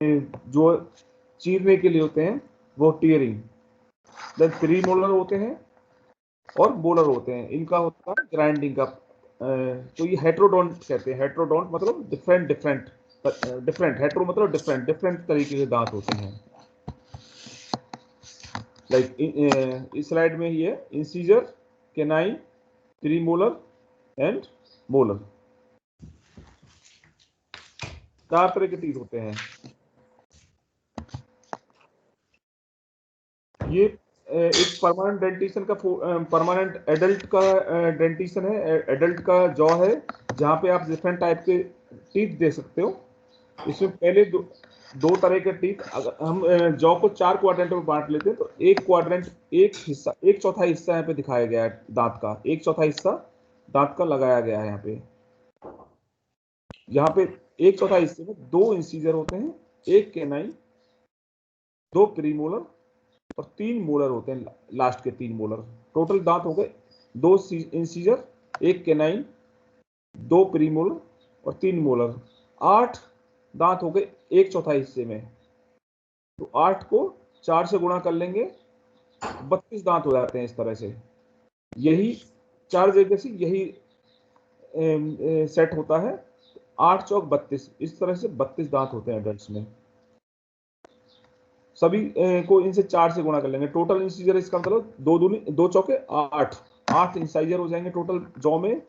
जो चीरने के लिए होते हैं वो टीयरिंग। देन प्री मोलर होते हैं और मोलर होते हैं, इनका होता है ग्राइंडिंग का। तो ये हेट्रोडोंट कहते हैं। हेट्रोडोंट मतलब डिफरेंट डिफरेंट डिफरेंट, हेट्रो मतलब डिफरेंट डिफरेंट तरीके के दांत होते हैं। लाइक इस स्लाइड में ही है incisor, canine, pre molar and molar. 4 तरह के टीथ होते हैं। ये एक परमानेंट डेंटिशन का परमानेंट एडल्ट का डेंटिशन है। एडल्ट का जॉ है जहाँ पे आप डिफरेंट टाइप के टीथ दे सकते हो। इसमें पहले दो तरह के टीथ, अगर हम जॉ को 4 क्वाड्रेंट में बांट लेते हैं तो एक क्वाड्रेंट, एक हिस्सा, एक चौथाई हिस्सा यहाँ पे दिखाया गया है दांत का, एक चौथाई हिस्सा दांत का लगाया गया है यहाँ पे। यहाँ पे एक चौथाई हिस्से में 2 इंसीजर होते हैं, एक केनाइन, 2 प्रीमोलर और 3 मोलर होते हैं, लास्ट के 3 मोलर। टोटल दांत हो गए 2 इंसीजर, एक केनाइन, 2 प्रीमोलर और 3 मोलर। 8 दांत हो गए एक चौथाई हिस्से में। तो 8 को 4 से गुणा कर लेंगे, 32 दांत हो जाते हैं इस तरह से। यही 4 जगह से यही सेट होता है। 8 चौक 32, इस तरह से 32 दांत होते हैं एडल्ट्स में। सभी को इनसे 4 से गुणा कर लेंगे। टोटल इंसीजर, इसका मतलब 2 दूनी 2 चौके 8 इंसाइजर हो जाएंगे टोटल जॉ में।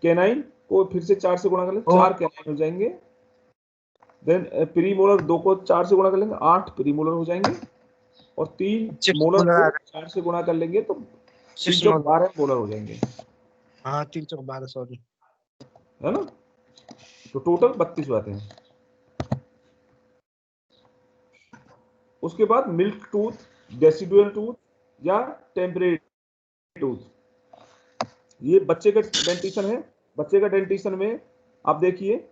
कैनाइन को फिर से 4 से गुणा कर लेंगे, 4 कैनाइन हो जाएंगे। देन प्रीमोलर 2 को 4 से गुणा कर लेंगे, 8 प्रीमोलर हो जाएंगे। और 3 मोलर को 4 से गुणा कर लेंगे तो 3 चौक 12 मोलर हो जाएंगे। हाँ 3 चौक 12, सॉरी, है ना। तो टोटल 32 आते हैं। उसके बाद मिल्क टूथ, डेसिडुअल टूथ या टेम्परेरी टूथ, ये बच्चे का डेंटिशन है। बच्चे का डेंटिशन में आप देखिए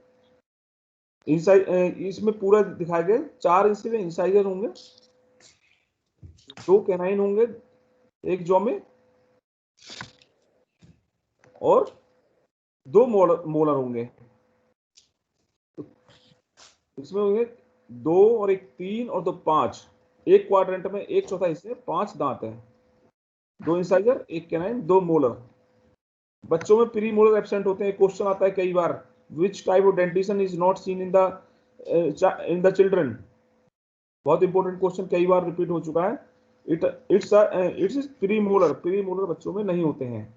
इसमें पूरा दिखाया गया 4 इसमें इंसाइजर होंगे, 2 कैनाइन होंगे एक जॉ में और 2 मोलर होंगे। तो इसमें होंगे 2 और 1 3 और 2 5, एक क्वाड्रेंट में एक चौथा हिस्से में 5 दांत है, 2 इंसाइजर, 1 कैनाइन, 2 मोलर। बच्चों में प्री मोलर एब्सेंट होते हैं। क्वेश्चन आता है कई बार, which type of dentition is not seen in the children. बहुत इंपॉर्टेंट क्वेश्चन, कई बार रिपीट हो चुका है। It's premolar. Premolar बच्चों में नहीं होते हैं,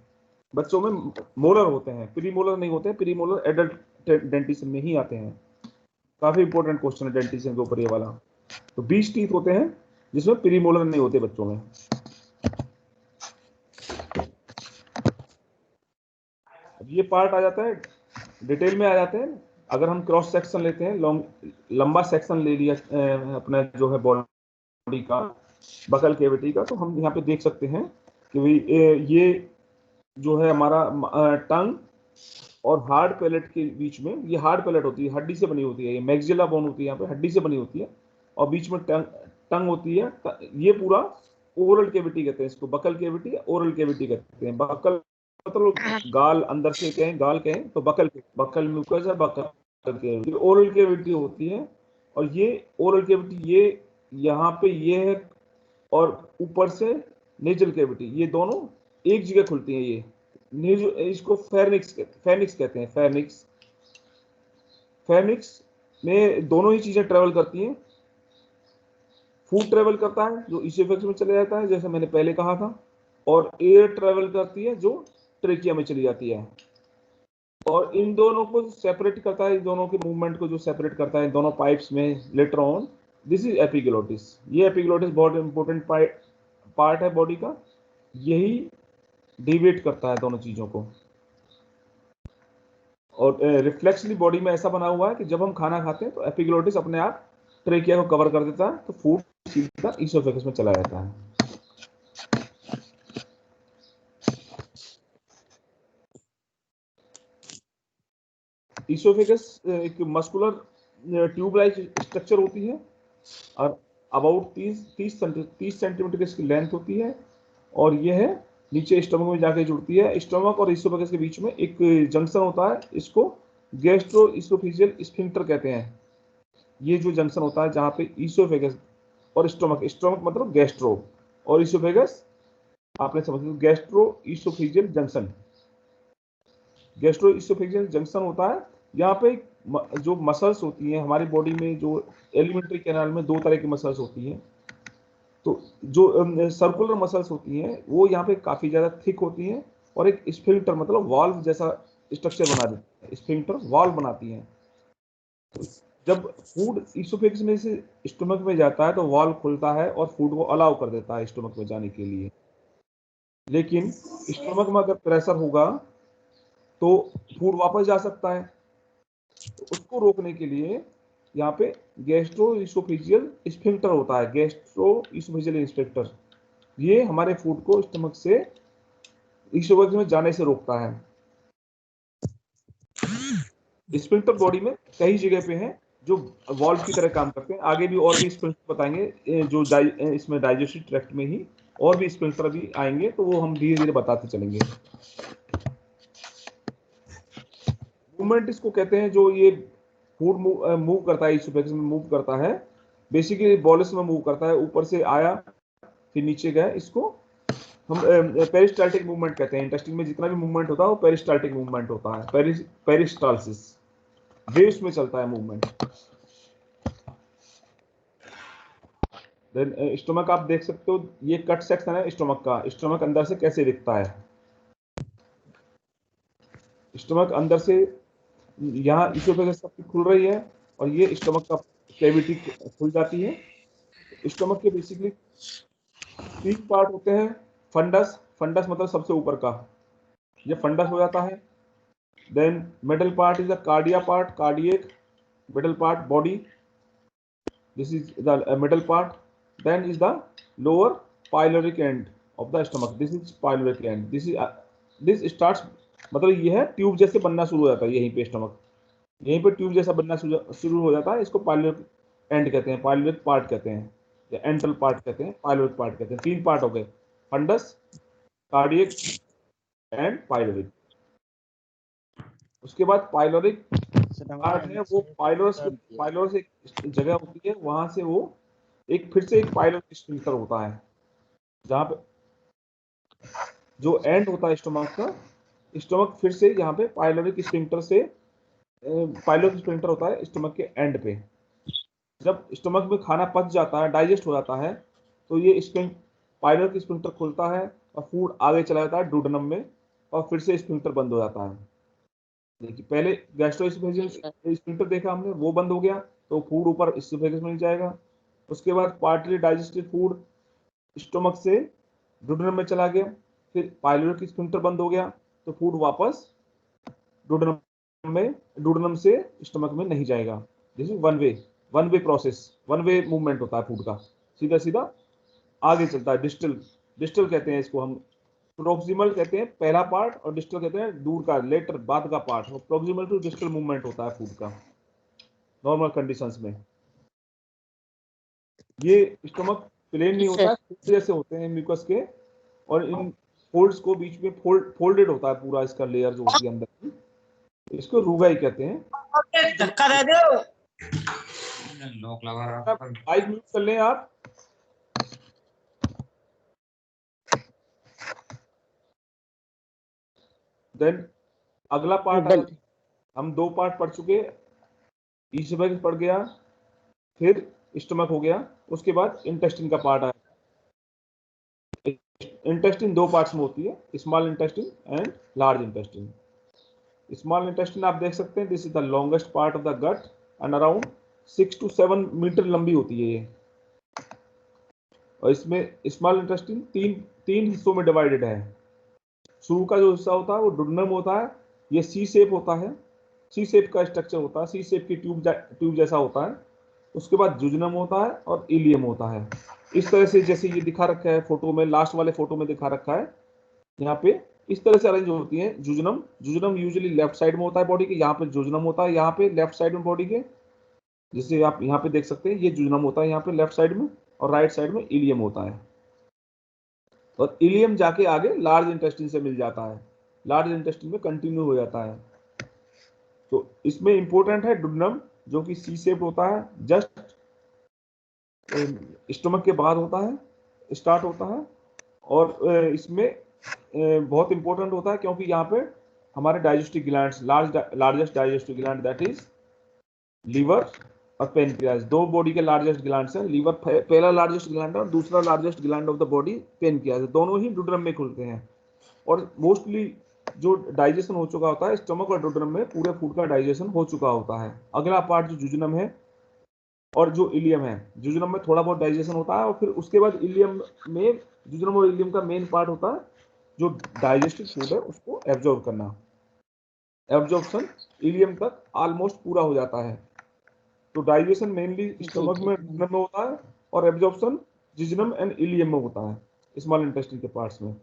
बच्चों में मोलर होते हैं, प्री मोलर नहीं होते हैं। प्री मोलर एडल्ट डेंटिशन में ही आते हैं। काफी इंपॉर्टेंट क्वेश्चन है डेंटिशन के ऊपर ये वाला। तो 20 टीथ होते हैं जिसमें प्री मोलर नहीं होते बच्चों में। अब ये पार्ट आ जाता है, डिटेल में आ जाते हैं। अगर हम क्रॉस सेक्शन लेते हैं, लंबा सेक्शन ले लिया अपना जो है बॉडी का, बकल केविटी का, तो हम यहाँ पे देख सकते हैं कि ये जो है हमारा टंग और हार्ड पैलेट के बीच में, ये हार्ड पैलेट होती है, हड्डी से बनी होती है। ये मैक्सिला बोन होती है, यहाँ पे हड्डी से बनी होती है और बीच में टंग होती है। ये पूरा ओरल केविटी कहते हैं इसको, बकल केविटी या ओरल केविटी कहते हैं। बकल मतलब गाल, अंदर से कहें गाल कहें तो बकल म्यूकस है, बकल केविटी ओरल केविटी होती है। और ये ओरल केविटी ये यहाँ पे ये है, और ऊपर से नेजल केविटी, ये दोनों एक जगह खुलती हैं। ये इसको फेनिक्स कहते हैं। फेनिक्स में दोनों ही चीजें ट्रेवल करती हैं। फूड ट्रेवल करता है जो इसोफेगस में चले जाता है, जैसे मैंने पहले कहा था, और एयर ट्रेवल करती है जो ट्रेकिया में चली जाती है। और इन दोनों को सेपरेट करता है, इन दोनों के मूवमेंट को जो सेपरेट करता है दोनों पाइप्स में later on, this is epiglottis. ये एपिग्लोटिस बहुत इंपॉर्टेंट पार्ट है बॉडी का, यही डिवेट करता है दोनों चीजों को। और रिफ्लेक्सली बॉडी में ऐसा बना हुआ है कि जब हम खाना खाते हैं तो एपिग्लोटिस अपने आप ट्रेकिया को कवर कर देता है, तो फूड सीधा इसोफेगस में चला जाता है। इसोफेगस एक मस्कुलर ट्यूब लाइक स्ट्रक्चर होती है और अबाउट 30 सेंटीमीटर की इसकी लेंथ होती है। और यह है नीचे स्टमक में जाके जुड़ती है। स्टमक और इसोफेगस के बीच में एक जंक्शन होता है, इसको गैस्ट्रो इसोफेजियल स्फिंक्टर कहते हैं। ये जो जंक्शन होता है जहाँ पे ईसोफेगस और स्टोमक, स्टोमक मतलब गैस्ट्रो और ईसोफेगस आपने समझ लिया, gastro oesophageal junction, gastro oesophageal junction होता है। यहाँ पे जो मसल्स होती हैं हमारी बॉडी में, जो एलिमेंट्री कैनाल में दो तरह की मसल्स होती हैं। तो जो सर्कुलर मसल्स होती हैं वो यहाँ पे काफी ज्यादा थिक होती हैं और एक स्फिंक्टर मतलब वाल्व जैसा स्ट्रक्चर बना देती है, स्फिंक्टर वाल्व बनाती हैं। तो जब फूड ईसोफेगस में से स्टोमक में जाता है तो वाल्व खुलता है और फूड को अलाउ कर देता है स्टोमक में जाने के लिए। लेकिन स्टोमक में अगर प्रेशर होगा तो फूड वापस जा सकता है। तो उसको रोकने के लिए यहाँ पे गैस्ट्रो ईसोफेजियल स्फिंक्टर होता है, गैस्ट्रो ईसोफेजियल स्फिंक्टर। ये हमारे फूड को स्टमक से ईसोफेगस में जाने से रोकता है। स्फिंक्टर बॉडी में कई जगह पे हैं जो वॉल्व की तरह काम करते हैं। आगे भी और भी स्फिंक्टर बताएंगे, जो इसमें डाइजेस्टिव ट्रैक्ट में ही और भी स्फिंक्टर भी आएंगे, तो वो हम धीरे धीरे बताते चलेंगे। मूवमेंट इसको कहते हैं जो ये फूड मूव करता है, ईसोफेगस में मूव करता है, बेसिकली बॉलस में मूव करता है, ऊपर से आया फिर नीचे गया। इसको हम पेरिस्टाल्टिक मूवमेंट कहते हैं। इंटेस्टाइन में जितना भी मूवमेंट होता है वो पेरिस्टाल्टिक मूवमेंट होता है, पेरिस्टालसिस, वेव्स में चलता है मूवमेंट। देन स्टोमक आप देख सकते हो, ये कट सेक्शन है स्टोमक का। स्टोमक अंदर से कैसे दिखता है, स्टोमक अंदर से यहाँ ईसोफेगस सबकी खुल रही है और ये स्टोमक का कैविटी खुल जाती है। स्टोमक के बेसिकली 3 पार्ट होते हैं। फंडस, फंडस मतलब सबसे ऊपर का, ये फंडस हो जाता है। Then middle part is the cardia part, cardiac middle part body, this is the middle part. Then is the lower pyloric end of the stomach, this is pyloric end, this starts मतलब ये है tube जैसे बनना शुरू हो जाता है यहीं पे स्टमक, यहीं पे ट्यूब जैसा बनना शुरू हो जाता है। इसको पाइलोरिक एंड कहते हैं, पाइलोरिक पार्ट कहते हैं, या एंट्रल पार्ट कहते हैं, पाइलोरिक पार्ट कहते हैं। 3 पार्ट हो गए, फंडस, कार्डियक एंड पाइलोरिक। उसके बाद पाइलोरिक पार्ट है, वो पाइलोरस एक जगह होती है, वहां से वो एक फिर से एक पाइलोरिक स्फिंक्टर होता है, जहां पे जो एंड होता है स्टोमक का, स्टोमक फिर से यहाँ पे पाइलोरिक स्फिंक्टर से, पाइलोरिक स्फिंक्टर होता है स्टोमक के एंड पे। जब स्टोमक में खाना पच जाता है, डाइजेस्ट हो जाता है, तो ये पाइलोरिक स्फिंक्टर खुलता है और फूड आगे चला जाता है डुओडेनम में, और फिर से स्फिंक्टर बंद हो जाता है। देखिए पहले गैस्ट्रोइसोफेजियल स्फिंक्टर देखा हमने, वो बंद हो गया तो फूड ऊपर इसोफेगस में जाएगा। उसके बाद पार्टली डाइजेस्टेड फूड स्टोमक से डुओडेनम में चला गया, फिर पाइलोरिक स्फिंक्टर बंद हो गया तो फूड वापस डुओडेनम में, डुओडेनम से स्टोमक में नहीं जाएगा। This is one way process, one way movement होता है फूड का, सीधा सीधा आगे चलता है। डिस्टल, डिस्टल कहते हैं इसको हम, प्रोक्सिमल कहते हैं पहला पार्ट और डिस्टल कहते हैं दूर का, लेटर बाद का part. Proximal to distal movement होता है फूड का नॉर्मल कंडीशंस में। ये स्टोमक प्लेन नहीं होता है, फोल्ड जैसे होते हैं म्यूकस के, और इन फोल्ड्स को बीच में फोल्डेड होता है पूरा, इसका लेयर जो होती है अंदर की, इसको रूगाई कहते हैं। धक्का दे दो, लॉक लगा रहा है। माइक म्यूट कर लें आप। देन अगला पार्ट, हम 2 पार्ट पढ़ चुके, ईसोफेगस पढ़ गया, फिर स्टमक हो गया, उसके बाद इंटेस्टिन का पार्ट आया। इंटेस्टिन 2 पार्ट्स में होती है, small intestine and large intestine. Small intestine आप देख सकते हैं, this is the longest part of the gut and around 6 to 7 metre लंबी होती है ये। और इसमें स्मॉल इंटेस्टिन तीन हिस्सों में डिवाइडेड है। शुरू का जो हिस्सा होता है वो डुओडेनम होता है, ये सी शेप होता है, सी शेप का स्ट्रक्चर होता है, सी शेप की ट्यूब जैसा होता है। उसके बाद जुजनम होता है और इलियम होता है। इस तरह से जैसे ये दिखा रखा है फोटो में, लास्ट वाले फोटो में दिखा रखा है, यहाँ पे इस तरह से अरेंज होती है। Jejunum, jejunum usually left side में होता है बॉडी के, यहाँ पे जुजनम होता है, यहाँ पे लेफ्ट साइड में बॉडी के, जिसे आप यहाँ पे देख सकते हैं, ये जुजनम होता है यहाँ पे लेफ्ट साइड में, और राइट साइड में इलियम होता है। और इलियम जाके आगे लार्ज इंटेस्टिन से मिल जाता है, लार्ज इंटेस्टिन में कंटिन्यू हो जाता है। तो इसमें इंपॉर्टेंट है डुओडेनम, जो कि सी शेप होता है, जस्ट स्टमक के बाद होता है, स्टार्ट होता है। और इसमें बहुत इंपॉर्टेंट होता है क्योंकि यहाँ पे हमारे digestive glands, largest digestive gland that is liver और पेनक्रियास, दो बॉडी के लार्जेस्ट ग्लैंड्स हैं। लीवर पहला लार्जेस्ट ग्लैंड है और दूसरा largest gland of the body pancreas है। दोनों ही डुड्रम में खुलते हैं और मोस्टली जो डाइजेशन हो चुका होता है स्टमक और डुड्रम में, पूरे फूड का डाइजेशन हो चुका होता है। अगला पार्ट जो जुजुनम है और जो इलियम है, जुजुनम में थोड़ा बहुत डाइजेशन होता है और फिर उसके बाद इलियम में, जुजुनम और इलियम का मेन पार्ट होता है जो डाइजेस्टिव फूड है उसको एब्जॉर्ब करना। एब्जॉर्प्शन इलियम तक ऑलमोस्ट पूरा हो जाता है। तो डाइजेशन मेनली स्टमक में होता है और एब्जॉर्प्शन जिजुनम एंड इलियम में होता है, स्मॉल इंटेस्टाइन के पार्ट्स में।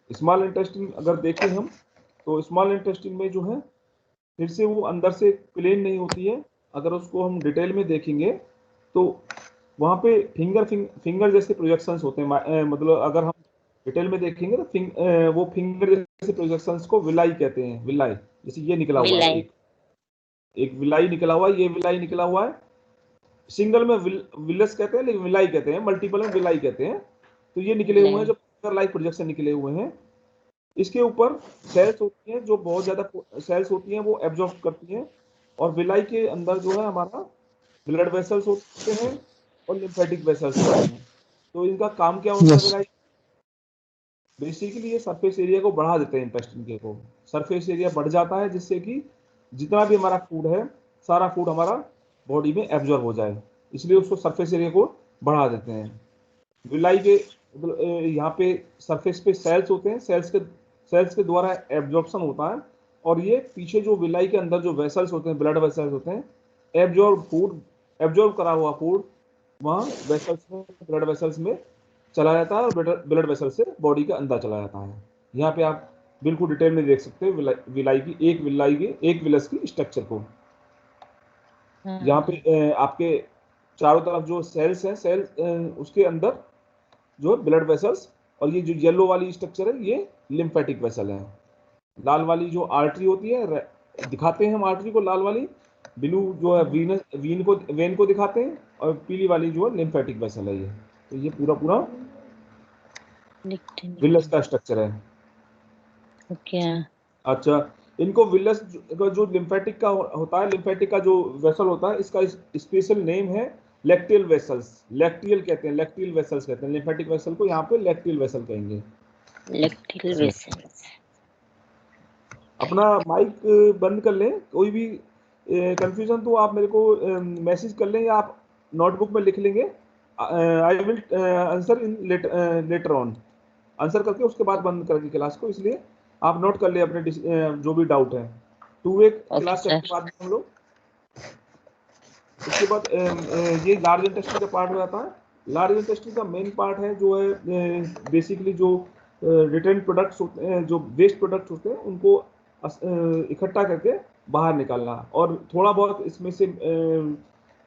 स्मॉल इंटेस्टाइन अगर देखें हम तो स्मॉल इंटेस्टाइन में जो है फिर से वो अंदर से प्लेन नहीं होती है। अगर उसको हम डिटेल में देखेंगे तो वहाँ पे फिंगर जैसे प्रोजेक्शंस होते हैं। मतलब अगर हम डिटेल में देखेंगे तो वो फिंगर जैसे प्रोजेक्शंस को विलाई कहते हैं। विलाई जैसे ये निकला हुआ है, एक विलाई निकला हुआ है, ये विलाई निकला हुआ है। सिंगल में विलस कहते हैं लेकिन विलाई कहते हैं, मल्टीपल में विलाई कहते हैं। तो ये निकले हुए हैं जो फिंगर लाइक प्रोजेक्शन निकले हुए हैं। इसके ऊपर सेल्स होती हैं, जो बहुत ज्यादा सेल्स होती हैं, वो एब्जॉर्ब करती हैं। और विलाई के अंदर जो है हमारा ब्लड वेसल्स होते हैं और लिम्फेटिक वेसल्स होते हैं। तो इनका काम क्या होता है विलाई? बेसिकली ये सरफेस एरिया को बढ़ा देते हैं इंटेस्टाइन के को। सरफेस एरिया बढ़ जाता है जिससे कि जितना भी हमारा फूड है सारा फूड हमारा बॉडी में एब्जॉर्ब हो जाए, इसलिए उसको सरफेस एरिया को बढ़ा देते हैं। विलाई के यहाँ पे सरफेस पे सेल्स होते हैं, सेल्स के द्वारा एब्जॉर्प्शन होता है। और ये पीछे जो विलाई के अंदर जो वेसल्स होते हैं, ब्लड वेसल्स होते हैं, एब्जॉर्ब करा हुआ फूड वहाँ वेसल्स में, ब्लड वेसल्स में चला जाता है और ब्लड वेसल से बॉडी के अंदर चला जाता है। यहाँ पे आप बिल्कुल डिटेल में देख सकते हैं एक विलस की स्ट्रक्चर को। यहाँ पे आपके चारों तरफ जो सेल्स हैं, उसके अंदर जो ब्लड वेसल्स, और ये जो येलो वाली स्ट्रक्चर है ये लिम्फेटिक वेसल है। लाल वाली जो आर्टरी होती है, दिखाते हैं हम आर्टरी को लाल वाली, ब्लू जो है वेन को दिखाते हैं, और पीली वाली जो है लिम्फेटिक वेसल है ये। तो ये पूरा विलस का स्ट्रक्चर है। ओके। अच्छा, इनको विलस जो लिम्फेटिक का होता है, लिम्फेटिक का जो वेसल होता है, इसका स्पेशल नेम है लैक्टियल वेसल्स। लैक्टियल कहते हैं, लैक्टियल वेसल्स कहते हैं। लिम्फेटिक वेसल को यहाँ पे लैक्टियल वेसल कहेंगे। Lacteal vessels. अपना माइक बंद कर लें, कोई भी कंफ्यूजन तो आप मेरे को मैसेज कर लें या आप नोटबुक में लिख लेंगे। I will answer in later on, answer करके उसके बाद बंद करके क्लास को, इसलिए आप नोट कर ले अपने जो भी डाउट है। 2 क्लास करने के बाद हम लोग उसके बाद ये लार्ज इंटेस्टाइन का पार्ट हो जाता है। लार्ज इंटेस्टाइन का मेन पार्ट है जो है बेसिकली जो रिटर्न प्रोडक्ट्स होते हैं, जो वेस्ट प्रोडक्ट्स होते हैं, उनको इकट्ठा करके बाहर निकालना। और थोड़ा बहुत इसमें से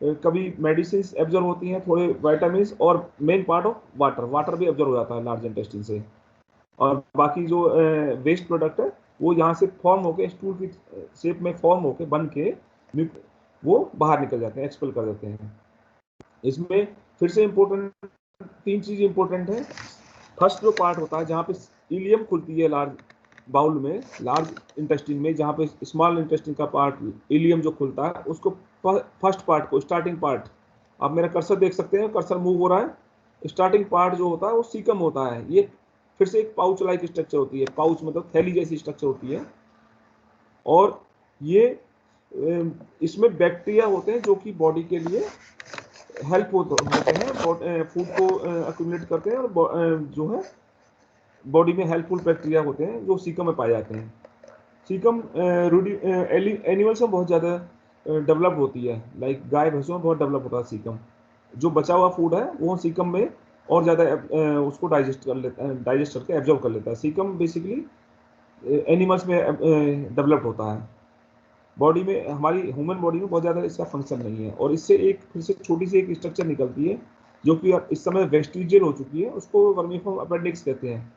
कभी मेडिसिन एब्जॉर्ब होती हैं, थोड़े विटामिन, और मेन पार्ट ऑफ वाटर भी एब्जॉर्ब हो जाता है लार्ज इंटेस्टाइन से। और बाकी जो वेस्ट प्रोडक्ट है वो यहाँ से फॉर्म होके, स्टूल की शेप में फॉर्म होके बन के वो बाहर निकल जाते हैं, एक्सपेल कर देते हैं। इसमें फिर से इम्पोर्टेंट 3 चीज इम्पोर्टेंट है। फर्स्ट जो पार्ट होता है जहाँ पे इलियम खुलती है लार्ज बाउल में, लार्ज इंटेस्टाइन में, जहाँ पे स्मॉल इंटेस्टाइन का पार्ट इलियम जो खुलता है, उसको फर्स्ट पार्ट को, स्टार्टिंग पार्ट, आप मेरा कर्सर देख सकते हैं, कर्सर मूव हो रहा है। स्टार्टिंग पार्ट जो होता है वो सीकम होता है। ये फिर से एक पाउच लाइक स्ट्रक्चर होती है, पाउच मतलब थैली जैसी स्ट्रक्चर होती है। और ये इसमें बैक्टीरिया होते हैं जो कि बॉडी के लिए हेल्प होते हैं, फूड को अक्यूमुलेट करते हैं, और जो है बॉडी में हेल्पफुल बैक्टीरिया होते हैं जो सीकम में पाए जाते हैं। सीकम एनिमल्स में बहुत ज़्यादा डेवलप होती है, लाइक गाय भैंसों में बहुत डेवलप होता है सीकम। जो बचा हुआ फूड है वो सीकम में और ज़्यादा उसको डाइजेस्ट करके एब्जॉर्ब कर लेता है। सीकम बेसिकली एनिमल्स में डेवलप होता है। बॉडी में, हमारी ह्यूमन बॉडी में बहुत ज़्यादा इसका फंक्शन नहीं है। और इससे एक फिर से छोटी सी एक स्ट्रक्चर निकलती है जो कि इस समय वेस्टिजियल हो चुकी है, उसको वर्मीफॉर्म अपेंडिक्स कहते हैं।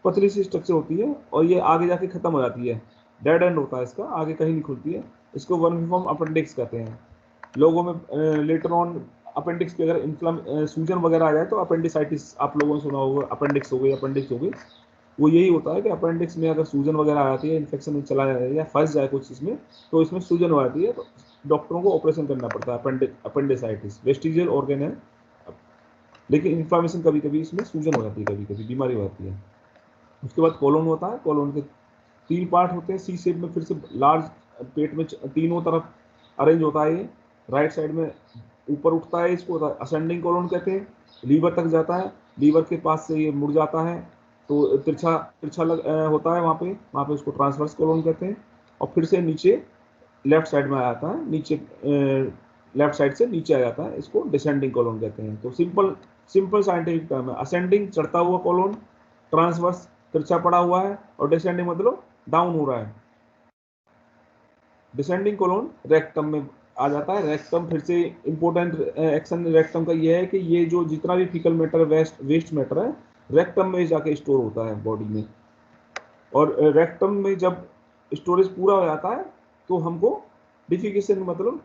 पतली सी स्ट्रक्चर होती है और ये आगे जाके खत्म हो जाती है, डेड एंड होता है इसका, आगे कहीं नहीं खुलती है। इसको वर्मीफॉर्म अपेंडिक्स कहते हैं। लोगों में लेटर ऑन अपेंडिक्स की अगर सूजन वगैरह आ जाए तो अपेंडिसाइटिस आप लोगों ने सुना होगा, अपेंडिक्स हो गई, अपेंडिक्स हो गई। वो यही होता है कि अपेंडिक्स में अगर सूजन वगैरह आ जाती है, इन्फेक्शन में चला जाए या फंस जाए कुछ इसमें, तो इसमें सूजन हो जाती है, तो डॉक्टरों को ऑपरेशन करना पड़ता है। अपेंडिसाइटिस वेस्टिजियल ऑर्गन है, लेकिन इन्फ्लामेशन कभी कभी इसमें सूजन हो जाती है, कभी कभी बीमारी हो जाती है। उसके बाद कोलोन होता है। कोलोन के 3 पार्ट होते हैं, सी शेप में, फिर से लार्ज पेट में तीनों तरफ अरेंज होता है। ये राइट साइड में ऊपर उठता है, इसको असेंडिंग कोलोन कहते हैं। लीवर तक जाता है, लीवर के पास से ये मुड़ जाता है, तो तिरछा तिरछा होता है वहाँ पे उसको ट्रांसवर्स कोलोन कहते हैं। और फिर से नीचे लेफ्ट साइड में आ जाता है, नीचे लेफ्ट साइड से नीचे आ जाता है, इसको डिसेंडिंग कोलोन कहते हैं। तो सिंपल साइंटिफिक टर्म है। असेंडिंग चढ़ता हुआ कोलोन, ट्रांसवर्स तिरछा पड़ा हुआ है, और डिसेंडिंग मतलब डाउन हो रहा है। डिसेंडिंग कोलोन रेक्टम में आ जाता है। रेक्टम फिर से इंपॉर्टेंट एक्शन रेक्टम का ये है कि ये जो जितना भी फीकल मैटर, वेस्ट मैटर है, रेक्टम में जाके स्टोर होता है बॉडी में। और रेक्टम में जब स्टोरेज पूरा हो जाता है तो हमको डिफिकेशन मतलब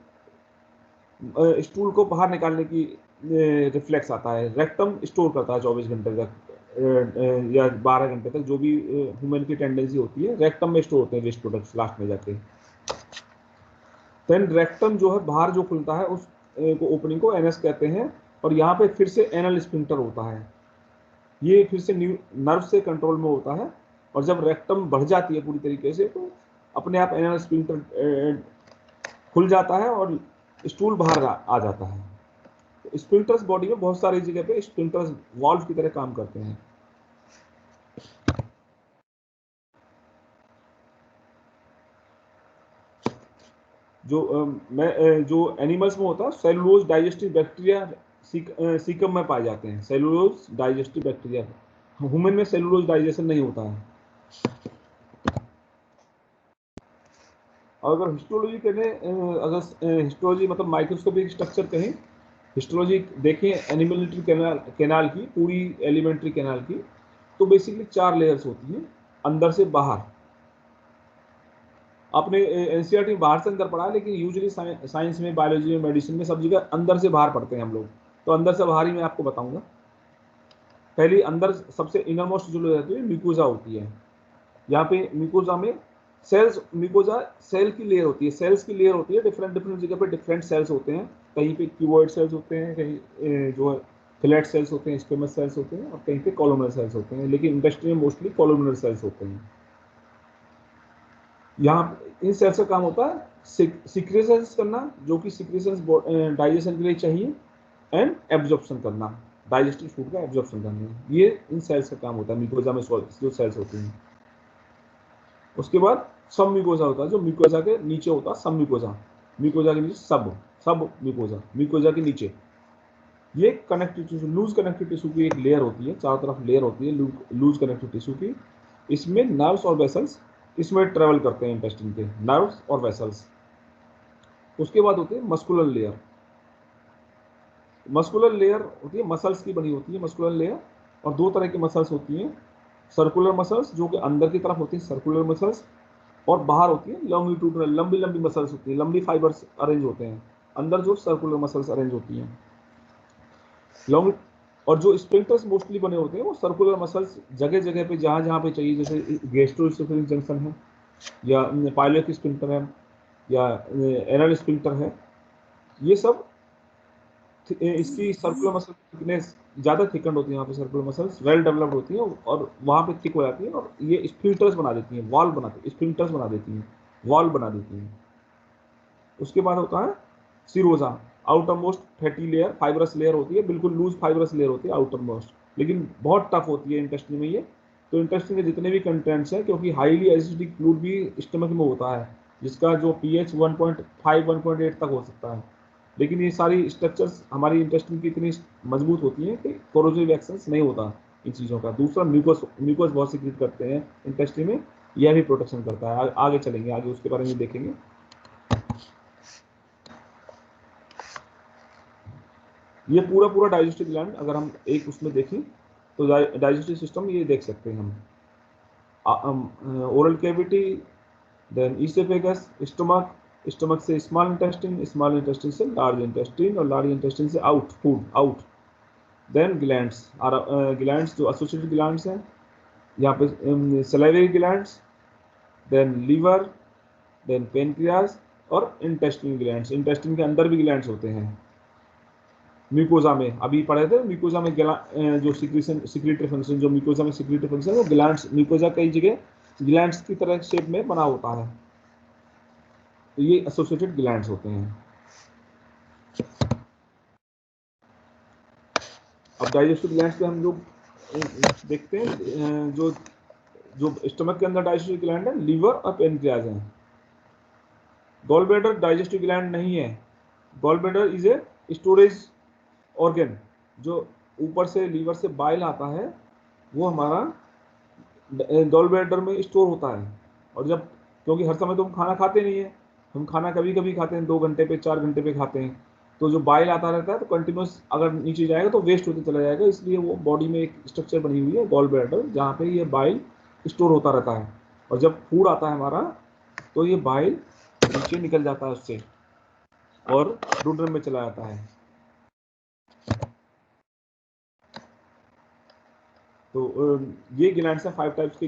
स्टूल को बाहर निकालने की रिफ्लेक्स आता है। रेक्टम स्टोर करता है 24 घंटे तक या 12 घंटे तक, जो भी ह्यूमन की टेंडेंसी होती है, रेक्टम में स्टोर होते हैं वेस्ट प्रोडक्ट्स लास्ट में जाके। देन रेक्टम जो है बाहर जो खुलता है उस को ओपनिंग को एनएस कहते हैं। और यहाँ पे फिर से एनल स्फिंक्टर होता है, ये फिर से नर्व से कंट्रोल में होता है। और जब रेक्टम बढ़ जाती है पूरी तरीके से तो अपने आप एनल स्फिंक्टर खुल जाता है और स्टूल बाहर आ जाता है। तो स्फिंक्टर्स बॉडी में बहुत सारी जगह पे स्फिंक्टर्स वाल्व की तरह काम करते हैं। जो एनिमल्स में होता है, सेलुलोज डाइजेस्टिव बैक्टीरिया सीकम में पाए जाते हैं। सेलुलोज डाइजेस्टिव बैक्टीरिया, ह्यूमन में सेलुलोज डाइजेशन नहीं होता है। और अगर हिस्टोलॉजी कहें, अगर हिस्टोलॉजी मतलब माइक्रोस्कोपिक स्ट्रक्चर कहें, हिस्टोलॉजी देखें एनिमल कैनाल की, पूरी एलिमेंट्री कैनाल की, तो बेसिकली 4 लेयर्स होती हैं अंदर से बाहर। आपने एनसीईआरटी में बाहर से अंदर पढ़ा, लेकिन यूजुअली साइंस में, बायोलॉजी में, मेडिसिन में सब जगह अंदर से बाहर पढ़ते हैं हम लोग। तो अंदर से बाहर ही मैं आपको बताऊंगा। पहले अंदर सबसे इनर मोस्ट जो रहती है म्यूकोजा होती है। यहाँ पे म्यूकोजा में सेल्स, म्यूकोजा सेल की लेयर होती है, सेल्स की लेयर होती है। डिफरेंट जगह पे डिफरेंट सेल्स होते हैं। कहीं पे क्यूबॉइड सेल्स होते हैं, कहीं जो है फ्लैट सेल्स होते हैं, स्क्वेमस सेल्स होते हैं, और कहीं पे कॉलमनर सेल्स होते हैं। लेकिन इंडस्ट्री में मोस्टली कॉलमनर सेल्स होते हैं। यहाँ इन सेल्स का काम होता है सिक्रेशंस करना, जो कि सिक्रेशंस डाइजेशन के लिए चाहिए, एंड एब्जॉर्प्शन करना, डाइजेस्टिव फूड का एब्जॉर्प्शन करना। ये इन सेल्स का काम होता है म्यूकोजा में जो सेल्स होती हैं। उसके बाद सब म्यूकोजा होता है, जो म्यूकोजा के नीचे होता है। सब म्यूकोजा, म्यूकोजा के नीचे सब म्यूकोजा, म्यूकोजा के नीचे ये connective tissue, loose connective tissue की एक लेयर होती है, चारों तरफ लेयर होती है लूज कनेक्टिव टिश्यू की। इसमें नर्व्स और वेसल्स इसमें ट्रेवल करते हैं, इंटेस्टिन के नर्व्स और वेसल्स। उसके बाद होती है मस्कुलर लेयर। मस्कुलर लेयर होती है मसल्स की बनी होती है मस्कुलर लेयर। और 2 तरह की मसल्स होती हैं, सर्कुलर मसल्स जो कि अंदर की तरफ होती है सर्कुलर मसल्स, और बाहर होती है लॉन्गिट्यूडनल, लंबी लंबी मसल्स होती है, लंबी फाइबर्स अरेंज होते हैं अंदर, जो सर्कुलर मसल्स अरेंज होती हैं लॉन्ग। और जो स्फिंक्टर्स मोस्टली बने होते हैं वो सर्कुलर मसल्स जगह जगह पे, जहाँ जहाँ पे चाहिए, जैसे गैस्ट्रोएसोफेजिक जंक्शन है, या पाइलोरिक स्फिंक्टर है, या एनल स्फिंक्टर है। ये सब इसकी सर्कुलर मसल थिकनेस ज़्यादा थिकंड होती है, यहाँ पे सर्कुलर मसल्स वेल डेवलप्ड होती हैं और वहाँ पे थिक हो जाती हैं, और ये स्फिंक्टर्स बना देती हैं, वॉल बनाती हैं, स्फिंक्टर्स बना देती हैं, वॉल बना देती हैं। उसके बाद होता है serosa, outermost fatty layer, fibrous layer होती है, बिल्कुल लूज फाइब्रस लेयर होती है आउटर मोस्ट, लेकिन बहुत टफ होती है इंटेस्टिन में ये। तो इंटेस्टिन के जितने भी कंटेंट्स हैं, क्योंकि हाईली एसिडिक फ्लूइड भी स्टमक में होता है, जिसका जो पीएच 1.5 1.8 तक हो सकता है, लेकिन ये सारी स्ट्रक्चर्स हमारी इंटेस्टिन की इतनी मजबूत होती हैं कि कोरोजिव एक्शंस नहीं होता इन चीज़ों का। दूसरा म्यूकोस बहुत सिक्रीट करते हैं इंटेस्टिन में, यह भी प्रोटेक्शन करता है। आगे चलेंगे, आगे उसके बारे में देखेंगे। ये पूरा डाइजेस्टिव ग्लैंड अगर हम एक उसमें देखें तो डाइजेस्टिव सिस्टम ये देख सकते हैं हम। Oral cavity, then oesophagus, stomach से स्मॉल इंटेस्टिन से लार्ज इंटेस्टिन और लार्ज इंटेस्टिन से फूड आउट। देन ग्लैंड्स जो एसोसिएटेड ग्लैंड्स हैं यहाँ पे salivary glands, then liver, then pancreas और इंटेस्टिन ग्लैंड्स। इंटेस्टिन के अंदर भी ग्लैंड्स होते हैं। म्यूकोजा में अभी पढ़े थे, म्यूकोजा में जो सिक्रीटरी फंक्शन, जो म्यूकोजा में सिक्रीटरी फंक्शन है वो ग्लैंड्स, म्यूकोजा कई जगह ग्लैंड्स की तरह शेप में बना होता है, तो ये एसोसिएटेड ग्लैंड्स होते हैं। अब डाइजेस्टिव ग्लैंड्स पे हम लोग देखते हैं, जो स्टमक के अंदर डाइजेस्टिव ग्लैंड है लीवर और पेनक्रियाज हैं। गॉल ब्लैडर डाइजेस्टिव ग्लैंड नहीं है। Gall bladder is a storage organ. जो ऊपर से लीवर से बाइल आता है वो हमारा गॉल ब्लैडर में स्टोर होता है। और जब, क्योंकि हर समय तो हम खाना खाते नहीं है, हम खाना कभी कभी खाते हैं, 2 घंटे पे 4 घंटे पे खाते हैं, तो जो बाइल आता रहता है तो कंटिन्यूस अगर नीचे जाएगा तो वेस्ट होते चला जाएगा। इसलिए वो बॉडी में एक स्ट्रक्चर बनी हुई है गॉल ब्लैडर, जहाँ पे ये बाइल स्टोर होता रहता है। और जब फूड आता है हमारा तो ये बाइल नीचे निकल जाता है उससे और डूडरम में चला जाता है। तो ये ग्लैंड्स हैं, 5 टाइप्स के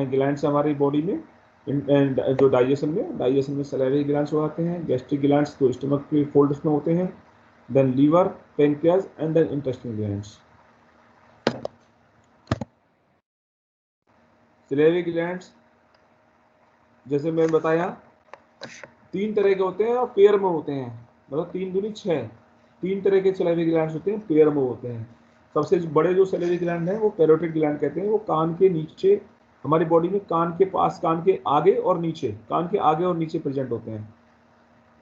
ग्लैंड्स हैं हमारी बॉडी में। जो डाइजेशन में सलाइवरी ग्लैंड्स हो जाते हैं, गैस्ट्रिक ग्लैंड्स तो स्टमक के फोल्ड्स में होते हैं, then liver, pancreas and then intestinal glands. Salivary glands जैसे मैंने बताया 3 तरह के होते हैं और पेयर में होते हैं, मतलब 3 दूनी 6, 3 तरह के सलाइवरी ग्लैंड्स होते हैं, पेयर में होते हैं। सबसे बड़े जो सलाइवरी ग्लैंड हैं वो पैरोटिड ग्लैंड कहते हैं। वो कान के नीचे, हमारी बॉडी में कान के पास, कान के आगे और नीचे प्रेजेंट होते हैं,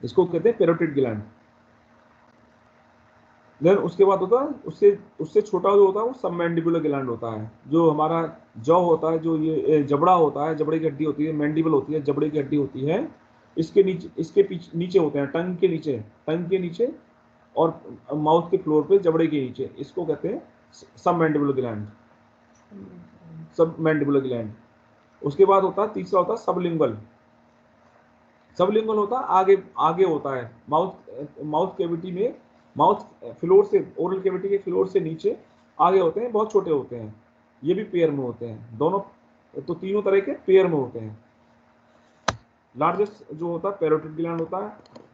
इसको कहते हैं पैरोटिड ग्लैंड। देन उसके बाद होता है उससे छोटा जो होता है वो सबमैंडिबुलर ग्लैंड होता है। जो हमारा जॉ होता है, जो ये जबड़ा होता है, जबड़े की हड्डी होती है, मैंडिबल होती है, जबड़े की हड्डी होती है, इसके नीचे होते हैं, टंग के नीचे और माउथ के फ्लोर पे जबड़े के नीचे, इसको कहते हैं सबमैंडिबुलर ग्लैंड। उसके बाद होता है तीसरा होता है सबलिंगुअल होता है आगे होता है, माउथ कैविटी में, माउथ फ्लोर से, ओरल कैविटी के फ्लोर से नीचे आगे होते हैं, बहुत छोटे होते हैं। ये भी पेयर में होते हैं दोनों, तो तीनों तरह के पेयर में होते हैं। लार्जेस्ट जो होता है पैरोटिड ग्लैंड होता है,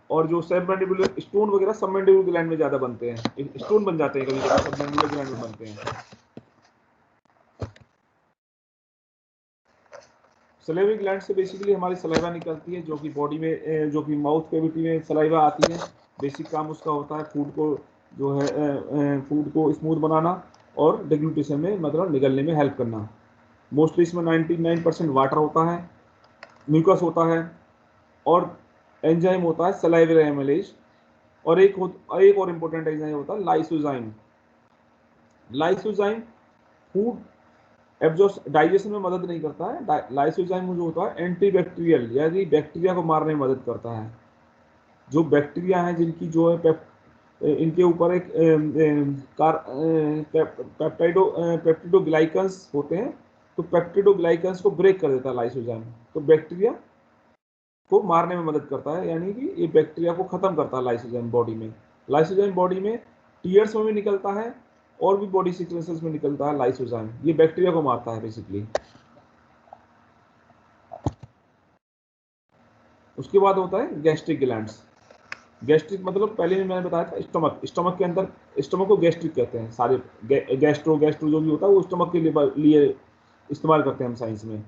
और जो सबमैंडिबुलर स्टोन वगैरह सबमैंडिबुलर ग्लैंड में ज्यादा बनते हैं, स्टोन बन जाते हैं कभी कभी सबमैंडिबुलर ग्लैंड में बनते हैं। सलाइवरी ग्लैंड से बेसिकली हमारी सलाइवा निकलती है, जो कि बॉडी में, जो कि माउथ कैविटी में सलाइवा आती है। बेसिक काम उसका होता है फूड को स्मूथ बनाना और डिग्लूटेशन में, मतलब निगलने में हेल्प करना। मोस्टली इसमें 99% वाटर होता है, म्यूकस होता है और एंजाइम होता है सलाइवरी एमाइलेज, और एक और इम्पोर्टेंट एंजाइम होता है लाइसोजाइम फूड डाइजेशन में मदद नहीं करता है। लाइसोजाइम जो होता है एंटीबैक्टीरियल, यानी बैक्टीरिया को मारने में मदद करता है। जो बैक्टीरिया हैं जिनकी जो है इनके ऊपर एक पेप्टिडोग्लाइकन्स होते हैं, तो पेप्टिडोग्लाइकन्स को ब्रेक कर देता है लाइसोजाइम, तो बैक्टीरिया को मारने में मदद करता है, यानी कि ये बैक्टीरिया को खत्म करता है लाइसोजाइम बॉडी में। लाइसोजाइम बॉडी में टीयर्स में भी निकलता है और भी बॉडी सीक्रेशंस में निकलता है लाइसोजाइम, ये बैक्टीरिया को मारता है बेसिकली। उसके बाद होता है गैस्ट्रिक ग्लैंड्स। गैस्ट्रिक मतलब पहले मैंने बताया था स्टमक के अंदर, स्टमक को गैस्ट्रिक कहते हैं। सारे गैस्ट्रो जो भी होता है वो स्टमक के लिए इस्तेमाल करते हैं हम साइंस में।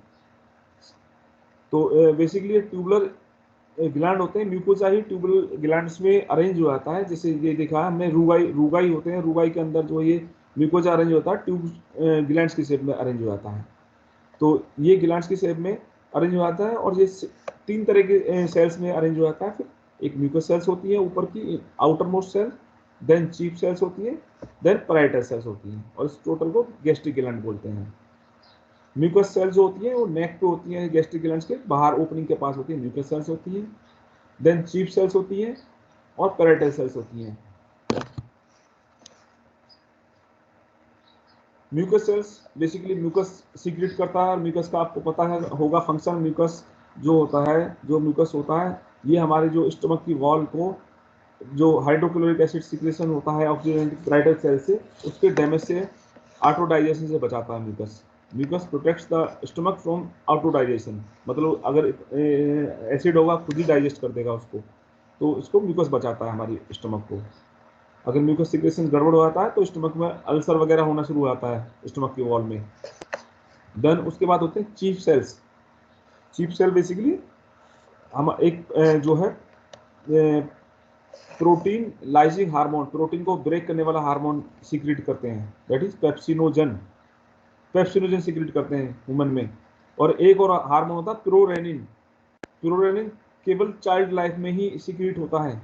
तो बेसिकली ट्यूबुलर ग्लैंड होते हैं, म्यूकोजा ही ट्यूबुलर ग्लैंड्स में अरेंज हो जाता है। जैसे ये देखा हमने रूगाई होते हैं, रूगाई के अंदर जो ये म्यूकोजा अरेंज होता है, ट्यूब ग्लैंड्स की शेप में अरेंज हो जाता है। तो ये ग्लैंड्स की शेप में अरेंज हो जाता है, और ये 3 तरह के सेल्स में अरेंज हो जाता है। फिर एक म्यूकस सेल्स होती है ऊपर की, outermost cell, then chief cells होती है, देन पैराइटल सेल्स होती हैं, और इस टोटल को गैस्ट्रिक ग्लैंड बोलते हैं। म्यूकस सेल्स जो होती है वो नेक पे होती है, गैस्ट्रिक ग्लैंड्स के बाहर ओपनिंग के पास होती है, म्यूकस सेल्स होती है, देन चीफ सेल्स होती है और पैराइटल सेल्स होती हैं। Mucus cells basically mucus secrete करता है। म्यूकस का आपको पता है होगा फंक्शन। म्यूकस जो होता है, जो म्यूकस होता है, ये हमारे जो स्टमक की वॉल को, जो हाइड्रोक्लोरिक एसिड सिक्रेशन होता है ऑक्सीजन ब्राइटल सेल से, उसके डैमेज से, ऑटोडाइजेशन से बचाता है mucus. Mucus protects the stomach from autodigestion, मतलब अगर एसिड होगा खुद ही डाइजेस्ट कर देगा उसको, तो इसको म्यूकस बचाता है हमारी स्टमक को। अगर म्यूकस सिक्रेशन गड़बड़ हो जाता है तो स्टमक में अल्सर वगैरह होना शुरू हो जाता है स्टमक की वॉल में। देन उसके बाद होते हैं chief cells. Chief cell basically हम एक जो है प्रोटीन लाइजिंग हार्मोन, प्रोटीन को ब्रेक करने वाला हार्मोन सीक्रेट करते हैं, that is pepsinogen. Pepsinogen secrete करते हैं ह्यूमन में। और एक और हार्मोन होता है प्यूरोरेनिन। प्यूरोरेनिन केवल चाइल्ड लाइफ में ही सीक्रेट होता है,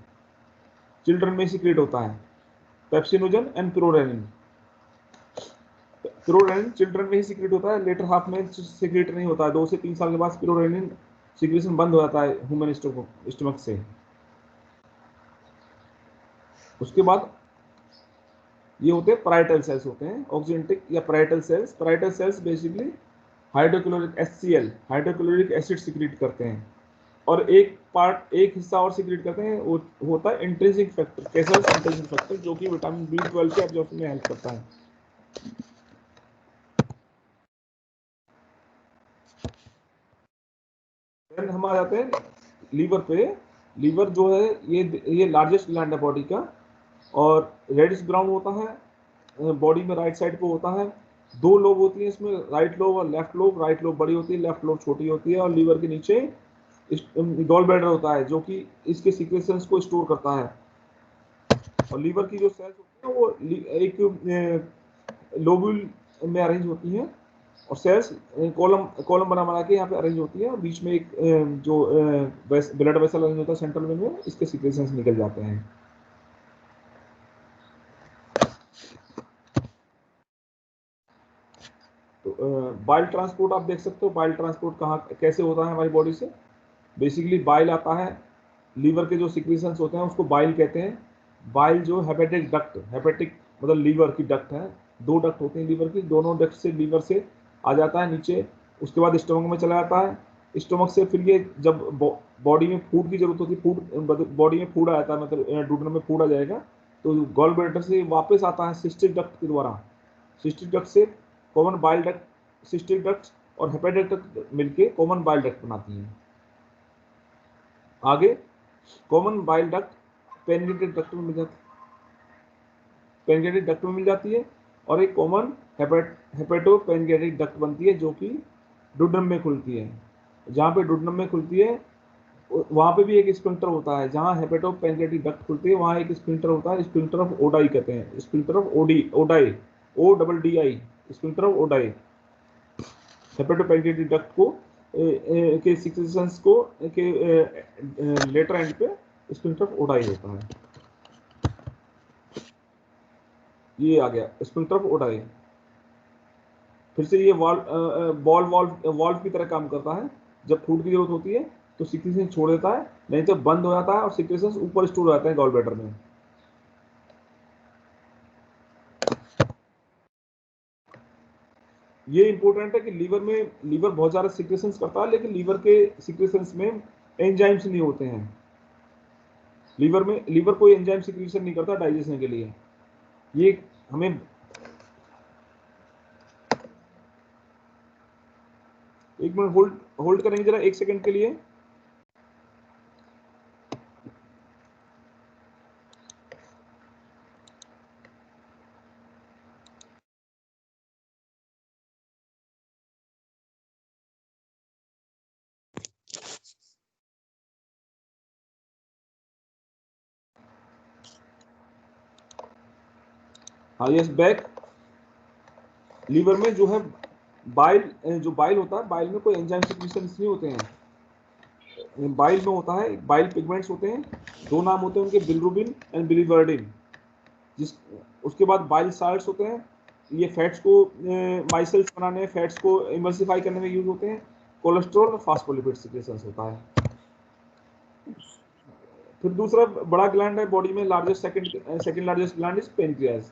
चिल्ड्रन में सीक्रेट होता है, पेप्सिनोजन एंड प्यूरोरेनिन। प्यूरोरेनिन चिल्ड्रन में ही सीक्रेट होता है, लेटर हाफ में सीक्रेट नहीं होता है। 2 से 3 साल के बाद प्यूरोरेनिन सीक्रेशन बंद हो जाता है ह्यूमन स्टमक से। उसके बाद ये होते हैं पैराइटल सेल्स, होते हैं ऑक्सीजेंटिक या parietal cells. Parietal cells basically hydrochloric HCl, hydrochloric acid secret करते हैं। और एक पार्ट, एक हिस्सा और सीक्रेट करते हैं, वो होता है intrinsic factor, castle intrinsic factor, जो कि विटामिन B12 के एब्जॉर्प्शन में हेल्प करता है। देन हम आ जाते हैं लीवर पे। लीवर जो है ये लार्जेस्ट ग्लैंड है बॉडी का, और रेडिश ब्राउन होता है, बॉडी में राइट साइड पे होता है। 2 लोब होती है इसमें, राइट लोब और लेफ्ट लोब। राइट लोब बड़ी होती है, लेफ्ट लोब छोटी होती है। और लीवर के नीचे गॉल ब्लैडर होता है, जो कि इसके सीक्रेशंस को स्टोर करता है। और लीवर की जो सेल्स होती है वो एक लोब्यूल में अरेंज होती हैं, और सेल्स कॉलम कॉलम बना के यहाँ पे अरेंज होती है। और बीच में एक जो ब्लड वेसल अरेंज होता है सेंट्रल वेन में, इसके सीक्रेशंस निकल जाते हैं। तो बाइल ट्रांसपोर्ट आप देख सकते हो, बाइल ट्रांसपोर्ट कहाँ कैसे होता है हमारी बॉडी से। बेसिकली बाइल आता है, लीवर के जो सिक्रेशंस होते हैं उसको बाइल कहते हैं। बाइल जो हेपेटिक डक्ट, हेपेटिक मतलब लीवर की डक्ट है, 2 डक्ट होते हैं लीवर की, दोनों डक्ट से लीवर से आ जाता है नीचे, उसके बाद स्टमक में चला जाता है। स्टमक से फिर ये जब बॉडी में फूड की जरूरत होती है, फूड बॉडी में फूड आ जाता है, मतलब डूडनम में फूड आ जाएगा, तो गॉल ब्लैडर से वापस आता है सिस्टिक डक्ट के द्वारा। सिस्टिक डक्ट से common bile duct, cystic duct और हेपेटिक डक्ट मिलके कॉमन बाइल डक्ट बनाती हैं। आगे common bile duct pancreatic duct में मिल जाती है, पेनक्रिएटिक डक्ट में मिल जाती है। और एक कॉमन हेपेटो पेनक्रिएटिक डक्ट बनती है, जो कि डुडनम में खुलती है। जहाँ पे डुडनम में खुलती है वहाँ पे भी एक स्फिंक्टर होता है। जहाँ हेपेटो पेनक्रिएटिक डक्ट खुलती है वहाँ एक स्फिंक्टर होता है, स्फिंक्टर ऑफ ओडाई कहते हैं, sphincter of Oddi, ODDI, sphincter of Oddi. Hepato pancreatic duct को के सिक्रेशंस को के लेटर एंड पे स्फिंक्टर ऑफ ओडाई होता है। ये आ गया स्फिंक्टर ऑफ ओडाई। फिर से ये वॉल्व की तरह काम करता है। जब फूड की जरूरत होती है तो सिक्रेशन छोड़ देता है, नहीं तो बंद हो जाता है और सिक्रेशन ऊपर स्टोर हो जाते हैं गॉल ब्लैडर में। ये इंपॉर्टेंट है कि लीवर बहुत सारे सिक्रेशंस करता है, लेकिन लीवर के सिक्रेशंस में एंजाइम्स नहीं होते हैं। लीवर कोई एंजाइम सिक्रेशन नहीं करता डाइजेशन के लिए। ये हमें एक मिनट होल्ड करेंगे जरा 1 सेकंड के लिए। हाँ यस बैक। लीवर में जो है जो बाइल होता है, बाइल में कोई एंजाइम सिक्रेशन नहीं होते हैं। बाइल में होता है बाइल पिगमेंट्स होते हैं, 2 नाम होते हैं उनके, बिलिरुबिन एंड बिलिवर्डिन। उसके बाद बाइल साल्ट्स होते हैं, ये फैट्स को माइसेल्स बनाने, फैट्स को इमल्सिफाई करने में यूज होते हैं। कोलेस्ट्रॉल और फास्फोलिपिड सिक्रेशंस होता है। फिर दूसरा बड़ा ग्लैंड है बॉडी में, largest second largest gland is pancreas.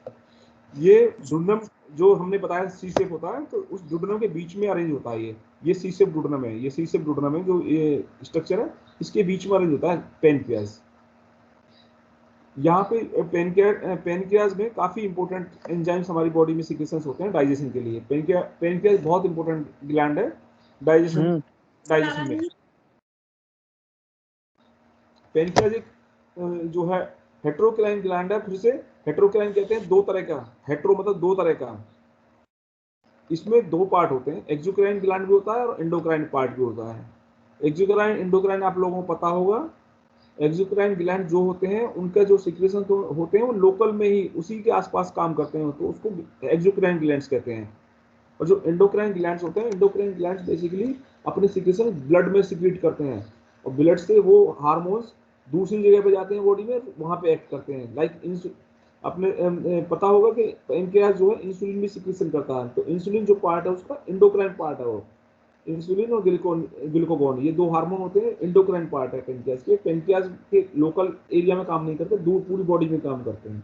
ये जो हमने बताया सी शेप होता है, तो उस डुडनम के बीच में अरेंज होता है ये सी शेप डुडनम है, ये सी शेप डुडनम है जो ये स्ट्रक्चर है, इसके बीच में अरेंज होता है पेनक्रियाज। यहाँ पे पेनक्रियाज में काफी इंपॉर्टेंट एंजाइम्स हमारी बॉडी में सिक्रेशंस होते हैं डाइजेशन के लिए। पेनक्रियाज बहुत इंपॉर्टेंट ग्लैंड है डाइजेशन में। पेनक्रियाज एक जो है हेट्रोक्राइन ग्लैंड है। फिर से हेट्रोक्राइन कहते हैं दो तरह का, हेट्रो मतलब दो तरह का, इसमें दो पार्ट होते हैं, एक्सोक्राइन ग्लैंड भी होता है और एंडोक्राइन पार्ट भी होता है। एक्सोक्राइन एंडोक्राइन आप लोगों को पता होगा। एक्सोक्राइन ग्लैंड जो होते हैं उनका जो सिक्रेशन तो होते हैं वो लोकल में ही उसी के आसपास काम करते हैं, तो उसको एक्सोक्राइन ग्लैंड्स कहते हैं। और जो एंडोक्राइन ग्लैंड्स होते हैं, एंडोक्राइन ग्लैंड्स बेसिकली अपने सिक्रेशन ब्लड में सिक्रेट करते हैं और ब्लड से वो हार्मोन्स दूसरी जगह पे जाते हैं बॉडी में, वहां पे एक्ट करते हैं। लाइक अपने पता होगा कि पेनक्रियाज जो है इंसुलिन भी सिक्रेशन करता है, तो इंसुलिन जो पार्ट है उसका एंडोक्राइन पार्ट है। वो इंसुलिन और ग्लूकागॉन ये दो हार्मोन होते हैं, एंडोक्राइन पार्ट है पेनक्रियाज के। पेनक्रियाज के लोकल एरिया में काम नहीं करते, दूर पूरी बॉडी में काम करते हैं।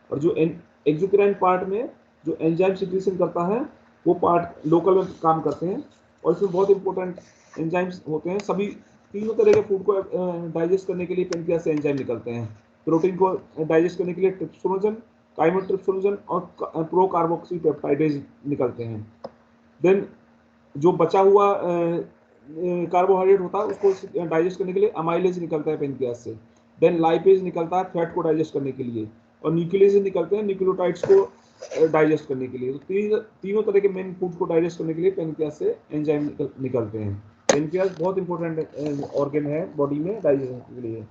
और जो एक्सोक्राइन पार्ट में जो एंजाइम सिक्रेशन करता है वो पार्ट लोकल में काम करते हैं। और इसमें बहुत इंपॉर्टेंट एंजाइम्स होते हैं। सभी तीनों तरह के फूड को डाइजेस्ट करने के लिए पेनक्रियाज से एंजाइम निकलते हैं। प्रोटीन को डाइजेस्ट करने के लिए ट्रिप्सोनोजन, काइमोट्रिप्सोनोजन और प्रोकार्बोक्सी पेप्टाइडेज निकलते हैं। देन जो बचा हुआ कार्बोहाइड्रेट होता है उसको डाइजेस्ट करने के लिए अमाइलेज निकलता है पेनक्रियाज से। देन लाइपेज निकलता है फैट को डाइजेस्ट करने के लिए, और न्यूक्लियस निकलते हैं न्यूक्लियोटाइड्स को डाइजेस्ट करने के लिए। तो तीनों तरह के मेन फूड को डाइजेस्ट करने के लिए पेनक्रियाज से एंजाइम निकलते हैं। पेनक्रियाज बहुत इंपॉर्टेंट ऑर्गन है बॉडी में डाइजेशन के लिए।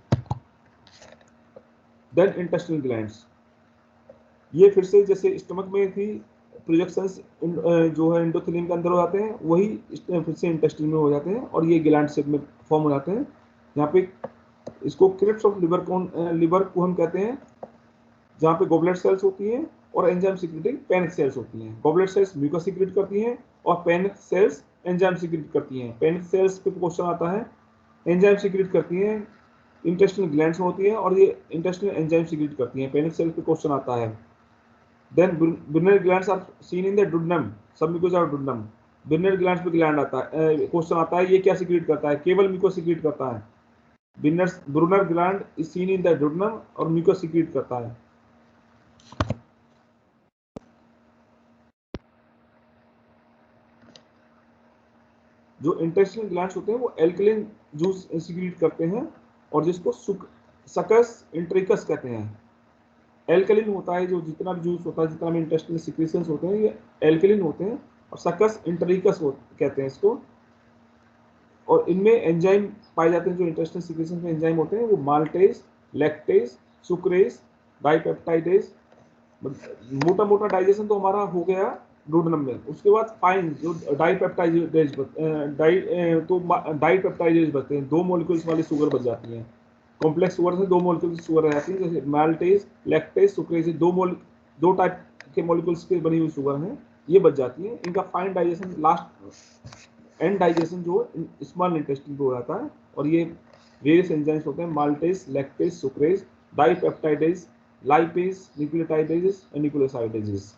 देन इंटेस्टाइनल ग्लैंड्स, ये फिर से जैसे स्टमक में थी प्रोजेक्शंस जो है एंडोथेलियम के अंदर हो जाते हैं, वही फिर से इंटेस्टाइन में हो जाते हैं और ये ग्लैंड शेप में फॉर्म हो जाते हैं। यहाँ पे इसको क्रिप्स ऑफ लिवर को हम कहते हैं, जहाँ पे गोबलेट सेल्स होती हैं और एंजाइम सिक्रेटिंग पेनिक सेल्स होती हैं। गोबलेट सेल्स म्यूकस सिक्रेट करती हैं और पेनिक सेल्स एंजाइम सिक्रेट करती हैं। पेनिक सेल्स पे क्वेश्चन आता है, एंजाइम सिक्रेट करती हैं इंटेस्टाइनल ग्लैंड्स में होती है और ये इंटेस्टाइनल एंजाइम सिक्रेट करती हैं। पेनिक सेल्स पे क्वेश्चन आता है। Then Brunner glands are seen in the duodenum, submucosa of duodenum. Brunner glands पे ग्लैंड आता है, क्वेश्चन आता है ये क्या सिक्रेट करता है, केवल म्यूकस सिक्रेट करता है। Bruner gland is seen in the duodenum और म्यूकस सिक्रेट करता है। जो इंटेस्टाइनल ग्लैंड्स होते हैं वो एल्कलिन जूस सिक्रेट करते हैं और जिसको सकस इंट्रिकस कहते हैं। एल्कलिन होता है जो जितना भी जूस होता है, जितना भी इंटेस्टाइनल सिक्रेशंस होते हैं ये एल्कलिन होते हैं, और सकस इंटरिकस कहते हैं इसको। और इनमें एंजाइम पाए जाते हैं, जो इंटेस्टाइनल सिक्रेशंस में एंजाइम होते हैं वो माल्टेज, लैक्टेज, सुक्रेज, डाइपेप्टाइडेज। मोटा मोटा डाइजेशन तो हमारा हो गया डुओडेनम में। उसके बाद फाइन जो डाइपेप्टाइडेज डाइपेप्टाइडेज बचते हैं, दो मॉलिक्यूल्स वाली शुगर बच जाती हैं। कॉम्प्लेक्स शुगर से दो मॉलिक्यूल्स शुगर रह जाती है, जैसे माल्टेज, लैक्टेज, सुक्रेज, दो टाइप के मॉलिक्यूल्स की बनी हुई शुगर हैं, ये बच जाती हैं। इनका fine digestion last and digestion जो स्मॉल इंटेस्टाइन पे हो जाता है, और ये वेरियस एंजाइम्स होते हैं maltase, lactase, sucrase, dipeptidase, lipase, nucleotidase और न्यूक्लियोसाइडेजेस।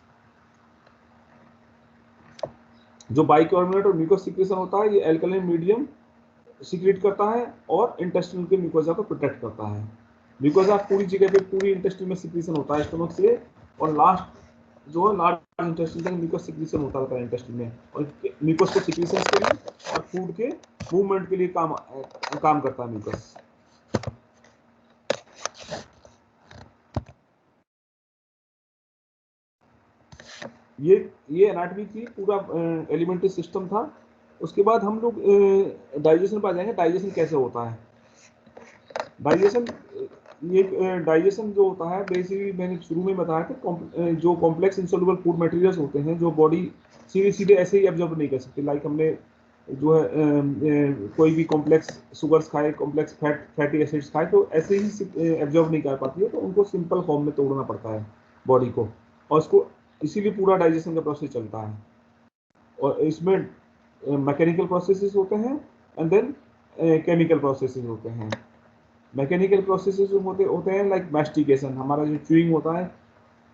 जो बाइकार्बोनेट और म्यूकस सिक्रेशन होता है ये एल्कलाइन मीडियम सिक्रेट करता है और इंटेस्टाइन के म्यूकोजा को प्रोटेक्ट करता है। म्यूकोजा पूरी जगह पे पूरी इंटेस्टाइन में सिक्रेशन होता है स्टमक से, और लास्ट जो है लार्ज इंटेस्टाइन तक म्यूकस सिक्रेशन होता रहता है इंटेस्टाइन में, और म्यूकस को सिक्रेशन के लिए और फूड के मूवमेंट के लिए काम करता है म्यूकस। ये एनाटॉमी की पूरा एलिमेंट्री सिस्टम था। उसके बाद हम लोग डाइजेशन पर आ जाएंगे। डाइजेशन कैसे होता है? डाइजेशन डाइजेशन जो होता है बेसिकली मैंने शुरू में बताया कि जो कॉम्प्लेक्स इंसॉल्युबल फूड मटेरियल्स होते हैं जो बॉडी सीधे ऐसे ही एब्जॉर्ब नहीं कर सकती। लाइक हमने जो है कोई भी कॉम्प्लेक्स शुगर्स खाए, कॉम्प्लेक्स फैटी एसिड्स खाए, तो ऐसे ही एब्जॉर्ब नहीं कर पाती है, तो उनको सिंपल फॉर्म में तोड़ना पड़ता है बॉडी को, और उसको इसीलिए पूरा डाइजेशन का प्रोसेस चलता है। और इसमें मैकेनिकल प्रोसेसेस होते हैं एंड देन केमिकल प्रोसेसेस होते हैं। मैकेनिकल प्रोसेसेस होते हैं लाइक मैस्टिकेशन, हमारा जो च्यूइंग होता है,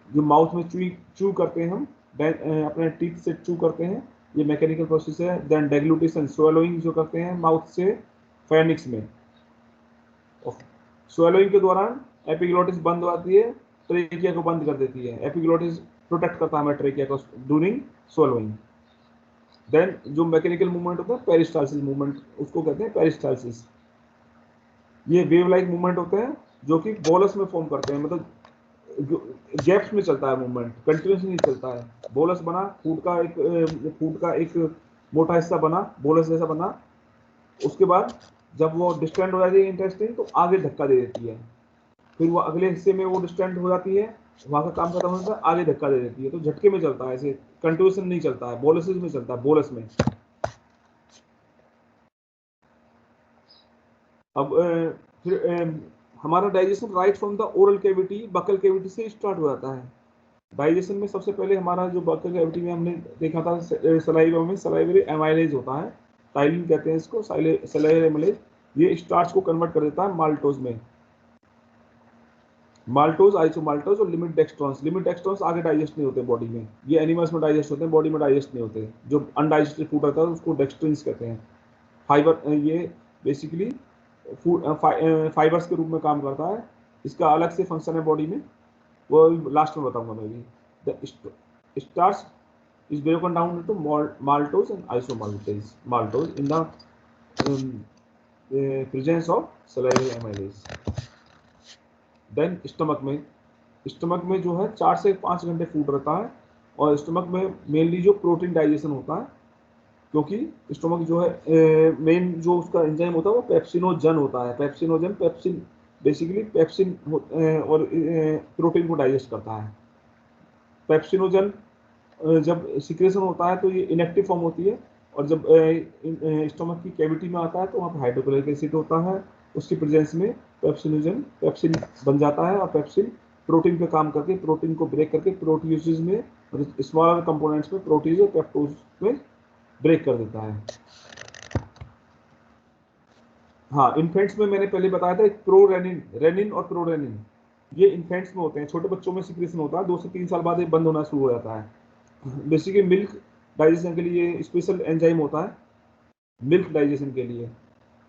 जो माउथ में च्यू करते हैं हम, अपने टीथ से चू करते हैं, ये मैकेनिकल प्रोसेस है। देन डेग्लूटेशन, स्वैलोइंग जो करते हैं माउथ से फेनिक्स में। स्वैलोइंग के दौरान एपिग्लोटिस बंद हो जाती है, ट्रेकिया को बंद कर देती है। एपिग्लोटिस प्रोटेक्ट करता है हमारे ट्रेकिया को ड्यूरिंग स्वैलोइंग। देन जो मैकेनिकल मूवमेंट होता है पेरिस्टाल्सिस मूवमेंट, उसको कहते हैं पेरिस्टाल्सिस। ये वेव लाइक मूवमेंट होते हैं जो कि बोलस में फॉर्म करते हैं, मतलब गैप्स में चलता है मूवमेंट, कंटिन्यूस नहीं चलता है। बोलस बना, फूड का एक मोटा हिस्सा बना, बोलस जैसा बना, उसके बाद जब वो डिस्टेंड हो जाती है इंटेस्टाइन तो आगे धक्का दे देती है, फिर वो अगले हिस्से में वो डिस्टेंड हो जाती है, वहां का काम खत्म होता है, आगे धक्का दे देती है। तो झटके में चलता है, ऐसे कंटिन्यूएशन नहीं चलता है, बोलसिस में चलता है, बोलस में। अब फिर हमारा digestion right from the oral cavity, buccal cavity से स्टार्ट हो जाता है। डाइजेशन में सबसे पहले हमारा जो बकल कैविटी में हमने देखा था सलाइवा में सलाइवरी एमाइलेज होता है, टाइलिन कहते हैं इसको, सलाइवरी एमाइलेज। ये स्टार्च को कन्वर्ट कर देता है माल्टोज में, माल्टोज, आइसोमाल्टोज और लिमिट डेक्स्ट्रॉन्स। लिमिट डेक्स्ट्रॉन्स आगे डाइजेस्ट नहीं होते बॉडी में, ये एनिमल्स में डाइजेस्ट होते हैं, बॉडी में डाइजेस्ट नहीं होते। जो अनडाइजेस्टेड फूड रहता है उसको डेक्स्ट्रिन्स कहते हैं। फाइबर, ये बेसिकली फाइबर्स के रूप में काम करता है, इसका अलग से फंक्शन है बॉडी में, वो लास्ट में बताऊंगा मैं भी। The starch is broken down into maltose and maltose in the presence of salivary amylase. Then stomach में जो है 4 से 5 घंटे फूड रहता है, और स्टमक में मेनली जो प्रोटीन डाइजेशन होता है, क्योंकि स्टमक जो है मेन जो उसका एंजाइम होता है वो पेप्सिनोजन होता है। पेप्सिन बेसिकली पेप्सिन और प्रोटीन को डाइजेस्ट करता है। पेप्सिनोजन जब सिक्रेशन होता है तो ये इनएक्टिव फॉर्म होती है, और जब स्टमक की कैविटी में आता है तो वहाँ पर हाइड्रोक्लोरिक एसिड होता है, उसकी प्रेजेंस में पेप्सिन बन जाता है, और पेप्सिन प्रोटीन पे काम करके प्रोटीन को ब्रेक करके प्रोटियोसिस में, स्मॉलर कंपोनेंट्स में प्रोटीज और पेप्टोज में ब्रेक कर देता है। हाँ, इन्फेंट्स में मैंने पहले बताया था प्रोरेनिन, रेनिन और प्रोरेनिन, ये इन्फेंट्स में होते हैं, छोटे बच्चों में सिक्रेशन होता है, 2 से 3 साल बाद ये बंद होना शुरू हो जाता है। बेसिकली मिल्क डाइजेशन के लिए स्पेशल एंजाइम होता है, मिल्क डाइजेशन के लिए।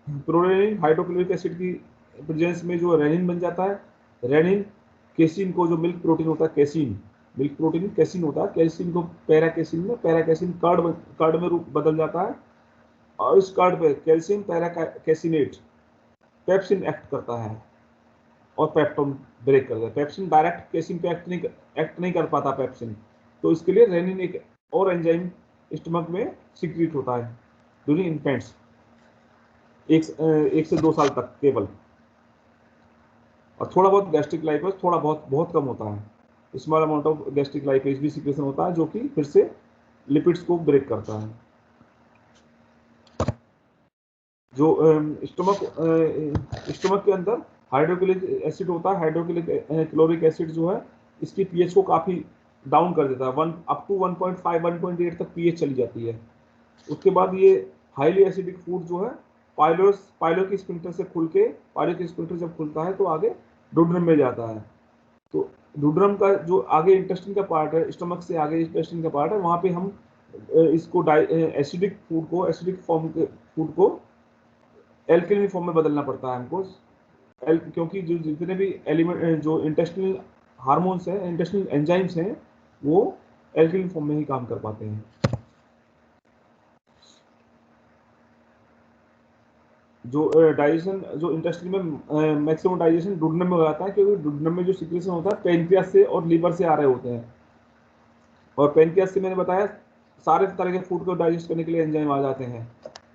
प्रोरेनिन हाइड्रोक्लोरिक एसिड की प्रेजेंस में जो रेनिन बन जाता है, रेनिन केसिन को, जो मिल्क प्रोटीन होता है केसिन, मिल्क प्रोटीन केसिन होता है, केसिन को पैराकेसिन में, पैराकेसिन कर्ड में रूप बदल जाता है, और इस कर्ड पे कैल्शियम पैराकेसिनेट पेप्सिन एक्ट करता है और पेप्टोन ब्रेक कर देता है। पेप्सिन डायरेक्ट केसिन पे एक्ट नहीं कर पाता पेप्सिन, तो इसके लिए रेनिन एक और एंजाइम स्टमक में सीक्रेट होता है ड्यूरिंग इन्फेंट्स, 1 से 2 साल तक केवल। और थोड़ा बहुत गैस्ट्रिक लाइपेज, थोड़ा बहुत कम होता है, small amount of gastric lipase भी सीक्रेशन होता है, जो कि फिर से लिपिड्स को ब्रेक करता है। जो स्टमक के अंदर हाइड्रोक्लोरिक एसिड होता है, हाइड्रोक्लोरिक एसिड जो है इसकी पीएच को काफ़ी डाउन कर देता है, अप टू 1.5 1.8 तक पीएच चली जाती है। उसके बाद ये हाईली एसिडिक फूड जो है पाइलोरिक स्फिंक्टर से खुल के, पाइलोरिक स्फिंक्टर जब खुलता है तो आगे डुड्रम में जाता है। तो डुड्रम का जो आगे इंटेस्टाइन का पार्ट है, स्टमक से आगे इंटेस्टाइन का पार्ट है, वहाँ पे हम इसको एसिडिक फूड को, एसिडिक फॉर्म के फूड को एल्कलिन फॉर्म में बदलना पड़ता है हमको, क्योंकि जो जितने भी एलिमेंट, जो इंटेस्टिनल हार्मोन्स हैं, इंटेस्टिनल एंजाइम्स हैं, वो एल्कलिन फॉर्म में ही काम कर पाते हैं। जो डाइजेशन, जो इंटेस्टाइन में मैक्सिमम डाइजेशन डुड्रम में हो जाता है, क्योंकि डुड्रम में जो सिक्रेशन होता है पेनक्रियास से और लीवर से आ रहे होते हैं, और पेनक्रियास से मैंने बताया सारे तरह के फूड को डाइजेस्ट करने के लिए एंजाइम आ जाते हैं,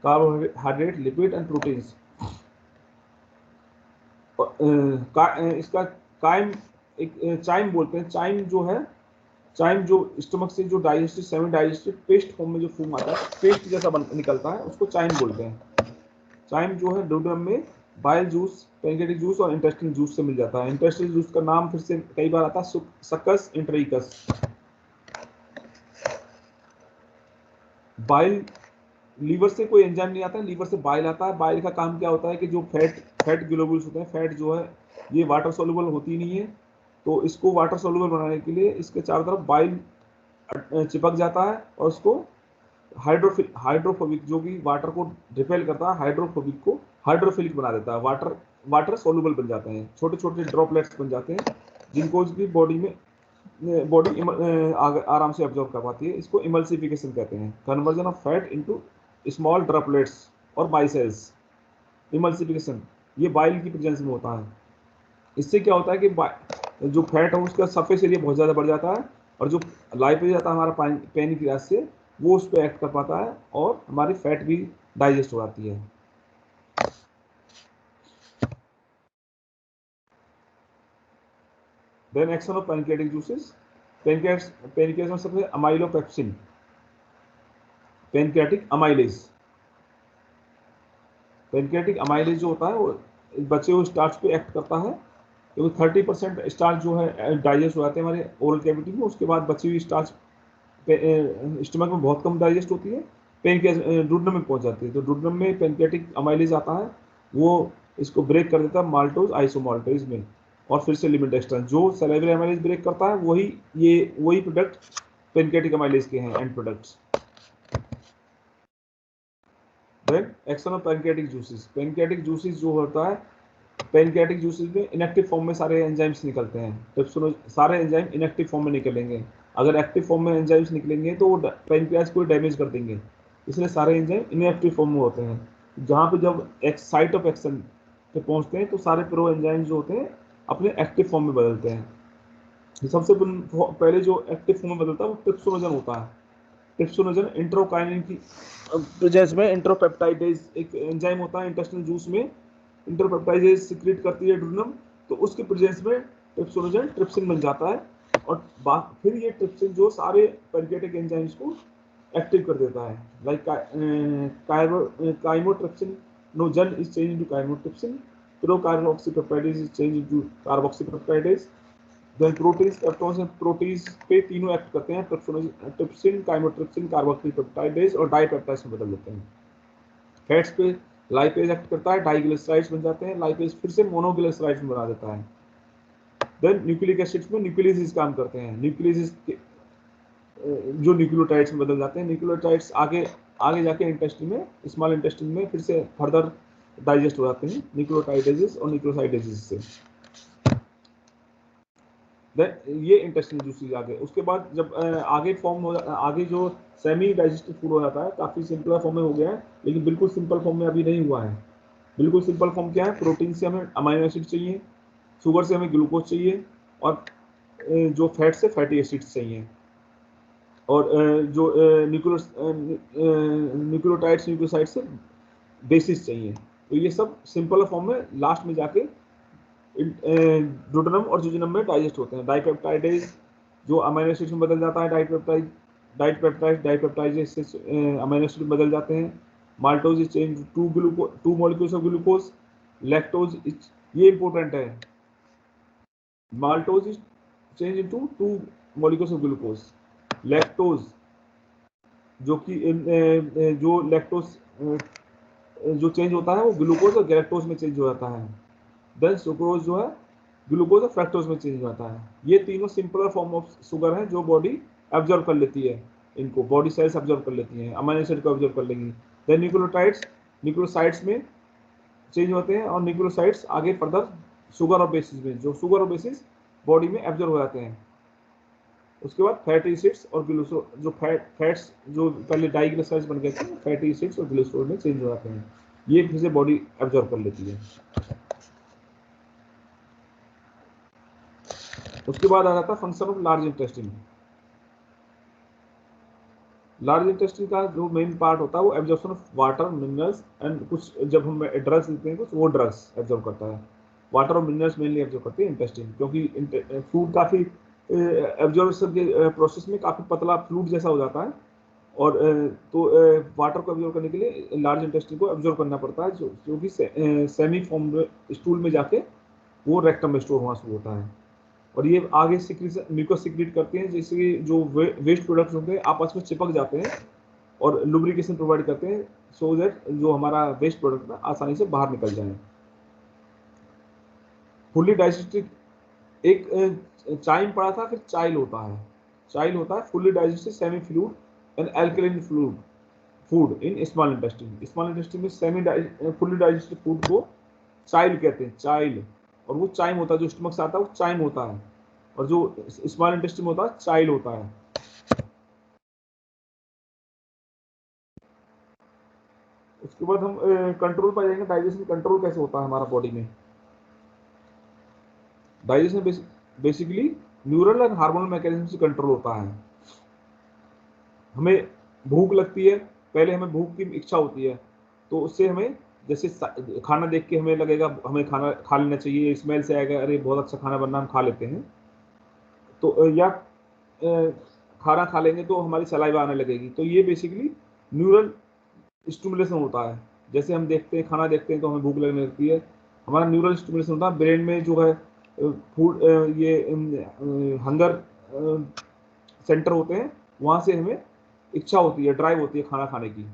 कार्बोहाइड्रेट, लिपिड एंड प्रोटीन्स। इसका चाइम बोलते हैं, चाइम जो स्टमक से जो digestive, semi digestive paste form में जो फूम आता है, पेस्ट जैसा निकलता है, उसको चाइम बोलते हैं। चाइम जो है डुड्रम में बाइल जूस, पैनक्रियाटिक जूस और इंटेस्टिनल जूस से मिल जाता है। इंटेस्टिनल जूस का नाम फिर से कई बार आता है सक्कस इंटरिकस। बाइल, लीवर से कोई एंजाइम नहीं आता है, लीवर से बाइल आता है। बाइल का काम क्या होता है कि जो फैट ग्लोबुल्स होते हैं, फैट जो है ये वाटर सोल्यूबल होती नहीं है, तो इसको वाटर सोल्यूबल बनाने के लिए इसके चारों तरफ बाइल चिपक जाता है और उसको हाइड्रोफोबिक, जो कि वाटर को रिपेल करता है, हाइड्रोफोबिक को हाइड्रोफिलिक बना देता है, वाटर सोल्यूबल बन जाते हैं, छोटे छोटे ड्रॉपलेट्स बन जाते हैं जिनको की बॉडी आराम से ऑब्जॉर्व कर पाती है। इसको इमल्सिफिकेशन कहते हैं, conversion of fat into small droplets और बाइसेल्स। इमल्सिफिकेशन ये बाइल की प्रेजेंस में होता है। इससे क्या होता है कि जो फैट है उसका सरफेस एरिया बहुत ज़्यादा बढ़ जाता है और जो लाइपेज आता है हमारा पैनक्रियास से, वो उस पर एक्ट कर पाता है और हमारी फैट भी डाइजेस्ट हो जाती है। Then action of pancreatic juices. Pancreas में सबसे amylopepsin, pancreatic amylase. Pancreatic amylase जो होता है वो बचे हुए स्टार्च पे एक्ट करता है, क्योंकि 30% स्टार्च जो है डाइजेस्ट हो जाते हैं हमारे ओरल कैविटी में, उसके बाद बची हुई स्टार्च स्टमक में बहुत कम डाइजेस्ट होती है, पैनक्रियास डुडनम में पहुंच जाती है। तो डुडनम में पैनक्रियाटिक अमाइलेज आता है, वो इसको ब्रेक कर देता है माल्टोज आइसोमाल्टेज में, और फिर से लिमिट एक्सटर्न जो सैलिवरी अमाइलेज ब्रेक करता है वही प्रोडक्ट पैनक्रियाटिक अमाइलेज के हैं end products. Then action of pancreatic juices. Pancreatic juices जो होता है, पैनक्रियाटिक जूसेस में इनएक्टिव फॉर्म में सारे एंजाइम्स निकलते हैं, सारे एंजाइम इनएक्टिव फॉर्म में निकलेंगे। अगर एक्टिव फॉर्म में एंजाइम्स निकलेंगे तो वो पैनक्रियास को डैमेज कर देंगे, इसलिए सारे एंजाइम इनएक्टिव फॉर्म में होते हैं। जहाँ पे जब एक साइट ऑफ एक्शन पे पहुँचते हैं तो सारे प्रो एंजाइम जो होते हैं अपने एक्टिव फॉर्म में बदलते हैं। सबसे पहले जो एक्टिव फॉर्म में बदलता है वो ट्रिप्सिनोजन होता है। ट्रिप्सिनोजन इंट्रोकाइनिन की प्रेजेंस में इंट्रोपेप्टाइडेज एक एंजाइम होता है इंटेस्टिनल जूस में, इंट्रोपेप्टाइडेज सिक्रीट करती है डुडनम, तो उसके प्रेजेंस में ट्रिप्सिनोजन ट्रिप्सिन बन जाता है और फिर ये ट्रिप्सिन जो सारे पैनक्रियाटिक एंजाइम्स को एक्टिव कर देता है। Like chymotrypsinogen is change into chymotrypsin, procarboxypeptidase is change into carboxypeptidase. Then proteins, peptones and proteins पे तीनों एक्ट करते हैं, ट्रिप्सिन, काइमोट्रिप्सिन, कार्बोक्सीपेप्टाइडेज और डाइपेप्टाइड्स में बदल देते हैं। फैट्स पे लाइपेज एक्ट करता है, डाइग्लिसराइड्स बन जाते हैं, लाइपेज फिर से मोनोग्लिसराइड्स में बना देता है। देन न्यूक्लिक एसिड्स में न्यूक्लियस काम करते हैं, न्यूक्लियस जो न्यूक्लियोटाइड्स में बदल जाते हैं। न्यूक्लियोटाइड्स आगे जाके इंटेस्टिन में, स्मॉल इंटेस्टिन में फिर से फर्दर डाइजेस्ट हो जाते हैं न्यूक्लियोटाइडेजेस और न्यूक्लियोसाइडेजेस से। ये इंटेस्टिनल जूसेस आ गए। उसके बाद जब आगे जो सेमी डाइजेस्टिव फूड हो जाता है, काफ़ी सिंपल फॉर्म में हो गया है, लेकिन बिल्कुल सिंपल फॉर्म में अभी नहीं हुआ है। बिल्कुल सिंपल फॉर्म क्या है? प्रोटीन से हमें अमीनो एसिड चाहिए, शुगर से हमें ग्लूकोज चाहिए, और जो फैट से फैटी एसिड्स चाहिए, और जो न्यूक्लियोटाइड्स न्यूक्लियोसाइड से बेसिस चाहिए। तो ये सब सिंपल फॉर्म में लास्ट में जाके डुडेनम और जुजिनम में डाइजेस्ट होते हैं। डाइपेप्टाइडेज जो अमीनो एसिड में बदल जाता है, डाइपेप्टाइडेज से अमीनो एसिड में बदल जाते हैं। Maltose is change two molecules of glucose. Lactose ये इंपॉर्टेंट है, maltose is change into 2 molecules of glucose. Lactose जो लैक्टोज जो चेंज होता है वो ग्लूकोज और गैलेक्टोज में चेंज हो जाता है। देन सुक्रोज जो है ग्लूकोज और फ्रक्टोज में चेंज हो जाता है। ये तीनों सिंपल फॉर्म ऑफ शुगर हैं जो बॉडी एब्जॉर्ब कर लेती है, इनको बॉडी सेल्स एब्जॉर्ब कर लेती हैं, अमीनो एसिड को एब्जॉर्ब कर लेंगी। देन न्यूक्लियोसाइड्स में चेंज होते हैं, और न्यूक्लियोसाइड्स आगे फर्दर शुगर और बेसिस में, जो शुगर और बेसिस बॉडी में एब्जॉर्ब हो जाते हैं। उसके बाद फैटी एसिड्स और जो फैट्स जो पहले डाइग्लिसराइड्स बन गए थे, फैटी एसिड्स और ग्लिसरॉल में चेंज हो जाते हैं, ये फिर से बॉडी एब्जॉर्ब कर लेती है। उसके बाद आ जाता है function of large intestine. Large intestine का जो मेन पार्ट होता है वो absorption of water, minerals and कुछ, जब हम ड्रग्स लेते हैं कुछ, वो ड्रग्स एब्जॉर्ब करता है। वाटर और मिनरल्स मेनली एब्जॉर्ब करते हैं इंटेस्टाइन, क्योंकि फूड काफ़ी एब्जॉर्प्शन के प्रोसेस में काफ़ी पतला फ्लूइड जैसा हो जाता है, और तो वाटर को एब्जॉर्ब करने के लिए लार्ज इंटेस्टाइन को एब्जॉर्ब करना पड़ता है, जो कि सेमी फॉर्म स्टूल में जाके वो रेक्टम में स्टोर होना शुरू होता है, और ये आगे म्यूकस सिक्रीट करते हैं, जैसे कि जो वेस्ट प्रोडक्ट्स होते हैं आपस में चिपक जाते हैं और लुब्रिकेशन प्रोवाइड करते हैं, सो दैट जो हमारा वेस्ट प्रोडक्ट है आसानी से बाहर निकल जाए। फुल्ली डाइजेस्टिव एक चाइम पड़ा था, फिर चाइल होता है। चाइल होता है fully digested semi fluid and alkaline fluid food in small intestine. Small intestine में सेमी फुल्ली डाइजेस्टेड फूड को चाइल कहते हैं, चाइल। और वो चाइम होता है, जो स्टमक से आता है वो चाइम होता है, और जो स्मॉल इंटेस्टाइन में होता है चाइल होता है। उसके बाद हम कंट्रोल पर जाएंगे, डाइजेशन कंट्रोल कैसे होता है हमारा बॉडी में। डाइजेशन बेसिकली न्यूरल और हार्मोनल मैकेनिज्म से कंट्रोल होता है। हमें भूख लगती है, पहले हमें भूख की इच्छा होती है, तो उससे हमें जैसे खाना देख के हमें लगेगा हमें खाना खा लेना चाहिए, स्मेल से आएगा अरे बहुत अच्छा खाना बनना, हम खा लेते हैं। तो या खाना खा लेंगे तो हमारी सलाइवा आने लगेगी। तो ये बेसिकली न्यूरल स्टिमुलेशन होता है। जैसे हम देखते हैं, खाना देखते हैं तो हमें भूख लगने लगती है, हमारा न्यूरल स्टिमुलेशन होता है। ब्रेन में जो है फूड ये हंगर सेंटर होते हैं, वहां से हमें इच्छा होती है, ड्राइव होती है खाना खाने की।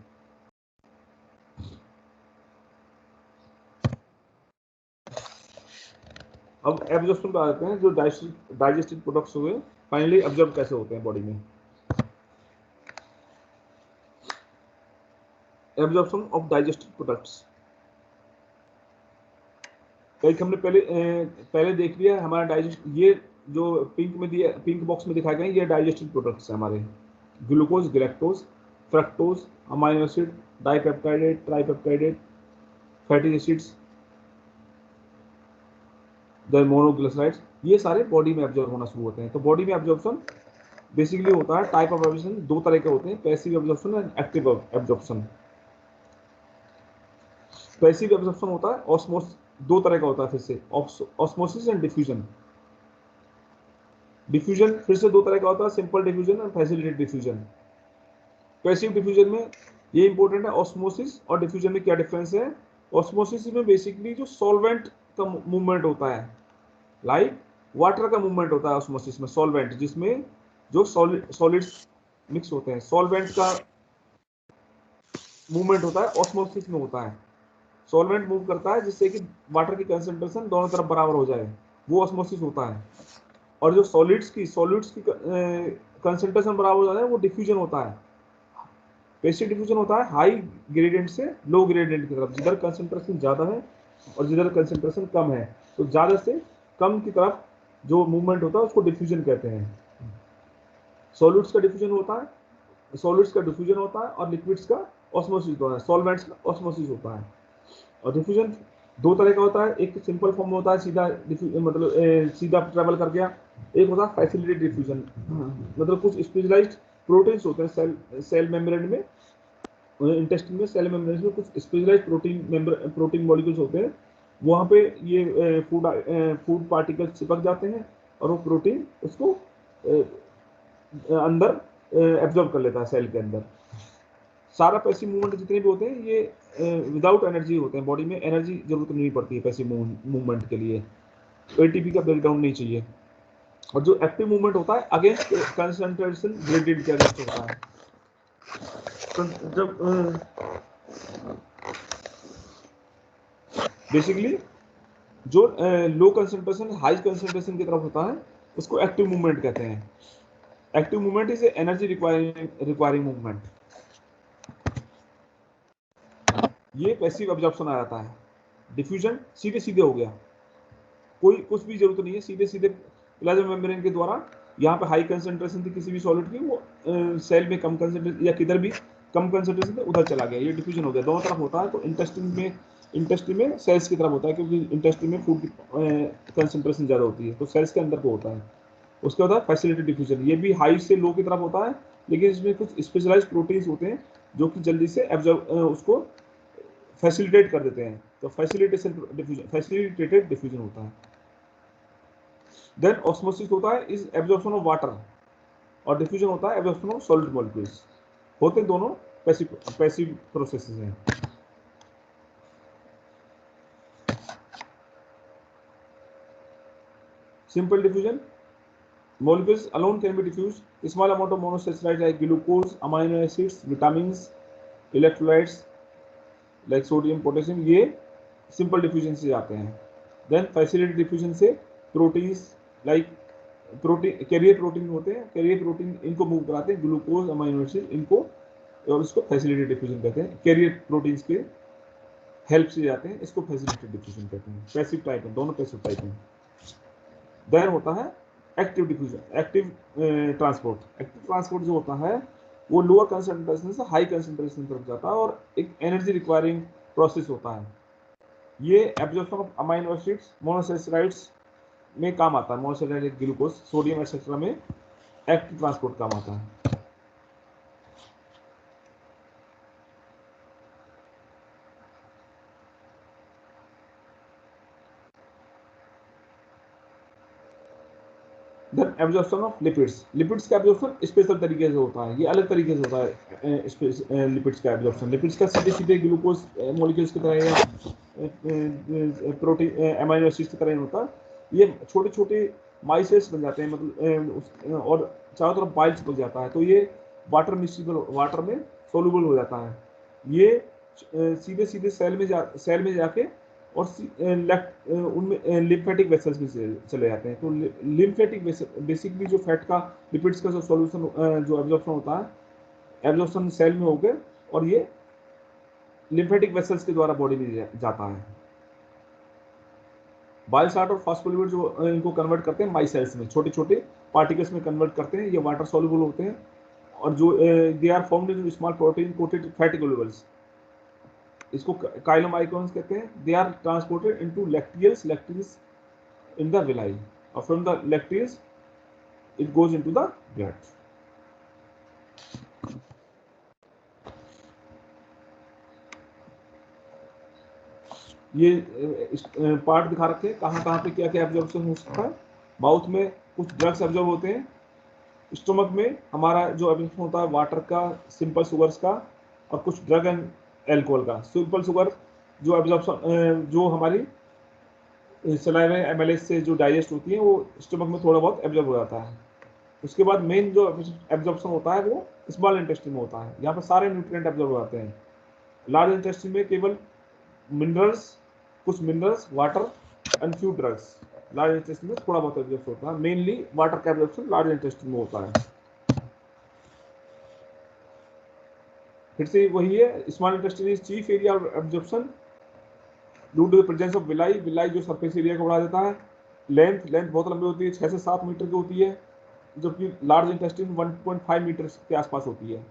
अब एब्जॉर्प्शन पे आते हैं, जो डाइजेस्टिव प्रोडक्ट्स हुए फाइनली एब्जॉर्ब कैसे होते हैं बॉडी में। एब्जॉर्प्शन ऑफ डाइजेस्टिव प्रोडक्ट्स, कई हमने पहले देख लिया हमारा डाइजेस्ट, ये जो पिंक में दिया, पिंक बॉक्स में दिखाए गए ये डाइजेस्टिव प्रोडक्ट्स हैं हमारे। Glucose, galactose, fructose, amino acid, dipeptides, tripeptides, fatty acids, the monoglycerides, ये सारे बॉडी में एब्जॉर्ब होना शुरू होते हैं। तो बॉडी में एब्जॉर्प्शन बेसिकली होता है, टाइप ऑफ एब्जॉर्प्शन दो तरह के होते हैं, passive absorption and active absorption. Passive absorption होता है ऑस्मोस, दो तरह का होता है फिर से, ऑस्मोसिस एंड डिफ्यूजन। डिफ्यूजन फिर से दो तरह का होता है, सिंपल डिफ्यूजन और फैसिलिटेटेड डिफ्यूजन। पैसिव डिफ्यूजन में ये इंपॉर्टेंट है, ऑस्मोसिस और डिफ्यूजन में क्या डिफरेंस है। ऑस्मोसिस में बेसिकली जो सॉल्वेंट का मूवमेंट होता है, लाइक वाटर का मूवमेंट होता है ऑस्मोसिस में, सॉल्वेंट जिसमें जो सॉलिड्स मिक्स होते हैं, सॉल्वेंट का मूवमेंट होता है ऑस्मोसिस में होता है। सॉल्वेंट मूव करता है जिससे कि वाटर की कंसंट्रेशन दोनों तरफ बराबर हो जाए, वो ऑस्मोसिस होता है। और जो सॉलिड्स की कंसंट्रेशन बराबर हो जाए वो डिफ्यूजन होता है। पैसिव डिफ्यूजन होता है हाई ग्रेडियंट से लो ग्रेडियंट की तरफ, जिधर कंसंट्रेशन ज़्यादा है और जिधर कंसंट्रेशन कम है, तो ज़्यादा से कम की तरफ जो मूवमेंट होता है उसको डिफ्यूजन कहते हैं। सॉलिड्स का डिफ्यूजन होता है, सॉलिड्स का डिफ्यूजन होता है, और लिक्विड्स का ऑस्मोसिस होता है, सॉल्वेंट्स का ऑस्मोसिस होता है। और डिफ्यूजन दो तरह का होता है, एक सिंपल फॉर्म में होता है, सीधा मतलब सीधा ट्रेवल कर गया। एक होता है फैसिलिटेटेड डिफ्यूजन, मतलब कुछ स्पेशलाइज्ड प्रोटीन्स होते हैं सेल मेम्ब्रेन में, इंटेस्टाइन में, सेल मेम्ब्रेन में कुछ स्पेशलाइज्ड प्रोटीन मॉलिक्यूल्स होते हैं, वहाँ पे ये फूड पार्टिकल्स चिपक जाते हैं और वो प्रोटीन उसको अंदर एब्जॉर्ब कर लेता है सेल के अंदर। सारा पैसिव मूवमेंट जितने भी होते हैं ये विदाउट एनर्जी होते हैं, बॉडी में एनर्जी जरूरत नहीं पड़ती है पैसिव मूवमेंट के लिए, एटीपी का ब्रेकडाउन नहीं चाहिए। और जो एक्टिव मूवमेंट होता है अगेंस्ट कंसंट्रेशन ग्रेडियंट के अगेंस्ट होता है। तो जब बेसिकली जो लो कंसंट्रेशन हाई कंसंट्रेशन की तरफ होता है उसको एक्टिव मूवमेंट कहते हैं। Active movement is energy requiring movement. ये पैसिव एब्जॉर्प्शन आ जाता है। डिफ्यूजन सीधे सीधे हो गया, कोई कुछ भी जरूरत नहीं है, सीधे सीधे प्लाज्मा मेम्ब्रेन के द्वारा यहाँ पे हाई कंसंट्रेशन थी किसी भी सॉलिड की, वो सेल में कम कंसंट्रेशन या किधर भी कम कंसंट्रेशन थे उधर चला गया, ये डिफ्यूजन हो गया। दोनों तरफ होता है। तो इंटेस्टिन में सेल्स की तरफ होता है, क्योंकि इंटेस्टिन में फूड की कंसंट्रेशन ज़्यादा होती है, तो सेल्स के अंदर को होता है। उसके बाद फैसिलिटेटेड डिफ्यूजन, ये भी हाई से लो की तरफ होता है, लेकिन इसमें कुछ स्पेशलाइज्ड प्रोटीन्स होते हैं जो कि जल्दी से उसको फैसिलिटेट कर देते हैं, तो फैसिलिटेटेड डिफ्यूजन होता है। देन ऑस्मोसिस होता है इज एब्जॉर्प्शन ऑफ वाटर, और डिफ्यूजन होता है एब्जॉर्प्शन ऑफ सॉलिड मॉलिक्यूल्स। होते दोनों पैसिव प्रोसेसेस हैं। Simple diffusion, molecules alone can be diffused. A small amount of monosaccharides like glucose, amino acids, vitamins, electrolytes like sodium, potassium, ये simple diffusion से आते हैं। Then facilitated diffusion से proteins like protein, carrier protein होते हैं, carrier protein इनको move कराते हैं, ग्लूकोज, अमाइनो एसिड इनको, और इसको फैसिलिटी डिफ्यूजन कहते हैं। कैरियर प्रोटीन्स के हेल्प से जाते हैं, इसको फैसिलिटी डिफ्यूजन कहते हैं। पैसिव टाइप है, दोनों पैसिव टाइप हैं। देन होता है active diffusion, active transport. Active transport जो होता है वो लोअर कंसंट्रेशन से हाई कंसंट्रेशन तरफ जाता है और एक एनर्जी रिक्वायरिंग प्रोसेस होता है। ये absorption of amino acids, monosaccharides में काम आता है। मोनोसैकेराइड, ग्लूकोज, सोडियम एक्सेट्रा में एक्टिव ट्रांसपोर्ट काम आता है। Then absorption of lipids. Lipids का एब्जॉर्प्शन स्पेशल तरीके से होता है, ये अलग तरीके से होता है। लिपिड्स का एब्जॉर्प्शन, लिपिड्स का सीधे सीधे ग्लूकोज मॉलिक्यूल्स की तरह या प्रोटीन अमाइनो एसिड्स की तरह नहीं होता। ये छोटे छोटे माइसेल्स बन जाते हैं, मतलब और चारों तरफ बाइल्स बन जाता है, तो ये वाटर मिक्सिबल, वाटर में सोलुबल हो जाता है। ये सीधे सीधे सेल में जाके और उनमें लिम्फेटिक वेसल्स में चले जाते हैं। तो लिम्फेटिक बेसिकली जो फैट का, लिपिड्स का जो सॉल्यूशन, जो एब्जॉर्प्शन होता है, एब्जॉर्प्शन सेल में होकर और ये लिम्फेटिक वेसल्स के द्वारा बॉडी में जाता है। बाइल साल्ट और फॉस्फोलिपिड जो इनको कन्वर्ट करते हैं माइसेल्स में, छोटे छोटे पार्टिकल्स में कन्वर्ट करते हैं। ये वाटर सॉल्युबल होते हैं और जो they are found in small protein coated fatty globules, इसको काइलोमाइकोन्स कहते हैं। They are transported into lacteals, lacteals in the villi, or from the lacteals it goes into the blood. ये पार्ट दिखा रखे हैं कहाँ कहाँ पे क्या क्या एब्जॉर्प्शन हो सकता है। माउथ में कुछ ड्रग्स एब्जॉर्ब होते हैं, स्टोमक में हमारा जो एब्जॉर्प्शन होता है वाटर का, सिंपल शुगर्स का, और कुछ ड्रग एंड एल्कोहल का। सिंपल शुगर जो एब्जॉर्प्शन जो हमारी सलाइवा एमएलएस से जो डाइजेस्ट होती है वो स्टोमक में थोड़ा बहुत एब्जॉर्ब हो जाता है। उसके बाद मेन जो एब्जॉर्प्शन होता है वो स्मॉल इंटेस्टाइन में होता है। यहाँ पर सारे न्यूट्रिएंट एब्जॉर्ब हो जाते हैं। लार्ज इंटेस्टाइन में केवल मिनरल्स, कुछ minerals, water and few drugs. Large intestine में थोड़ा बहुत एब्जॉर्ब होता है, मेनली वाटर का एब्जॉर्प्शन लार्ज इंटेस्टाइन में होता है। फिर से वही है, small intestine is chief area of absorption due to the presence of villi. Villi जो सरफेस एरिया को बढ़ा देता है। लेंथ बहुत लंबी होती है, 6 से 7 मीटर की होती है, जबकि लार्ज इंटेस्टाइन 1.5 मीटर के आसपास होती है।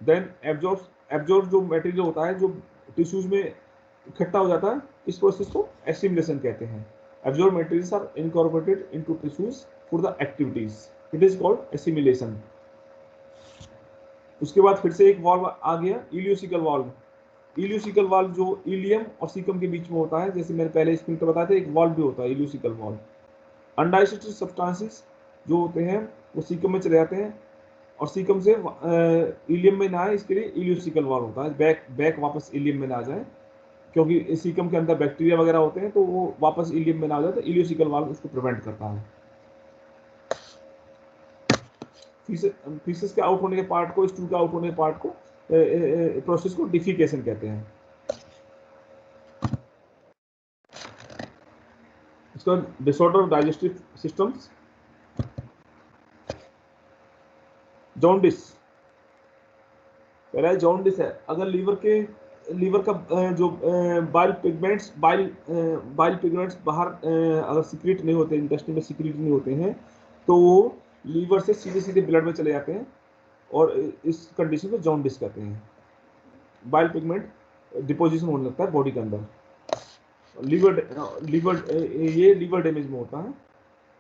देन एब्जॉर्ब जो मटेरियल होता है जो टिश्यूज में इकट्ठा हो जाता है, इस प्रोसेस को एसिमिलेशन कहते हैं। Absorb materials are incorporated into tissues for the activities, it is called assimilation. उसके बाद फिर से एक वाल्व आ गया, इलियोसिकल वाल्व। इलियोसिकल वाल्व जो इलियम और सीकम के बीच में होता है, जैसे मैंने पहले स्क्रीन पर बताया था, एक वाल्व भी होता है इलियोसिकल वाल्व। अनडाइजेस्टेड सब्सटेंसेस जो होते हैं वो सीकम में चले जाते हैं और सीकम से इलियम में ना आए, इसके लिए इलियोसिकल वाल्व होता है, बैक वापस इलियम में ना आ जाए, क्योंकि सीकम के अंदर बैक्टीरिया वगैरह होते हैं तो वो वापस इलियम में ना आ जाए, तो इलियोसिकल वाल्व उसको प्रिवेंट करता है। फीसेस के आउट होने के पार्ट को, स्टूल के आउट होने के पार्ट को, प्रोसेस को डिफिकेशन कहते हैं। इसका disorder of digestive systems, jaundice. पहला जॉन्डिस है, अगर लीवर का जो बाइल पिगमेंट्स बाहर अगर सीक्रेट नहीं होते, इंटेस्टाइन में सीक्रेट नहीं होते हैं, तो वो लीवर से सीधे सीधे ब्लड में चले जाते हैं और इस कंडीशन को जॉन्डिस कहते हैं। बाइल पिगमेंट डिपोजिशन होने लगता है बॉडी के अंदर। ये लीवर डैमेज में होता है,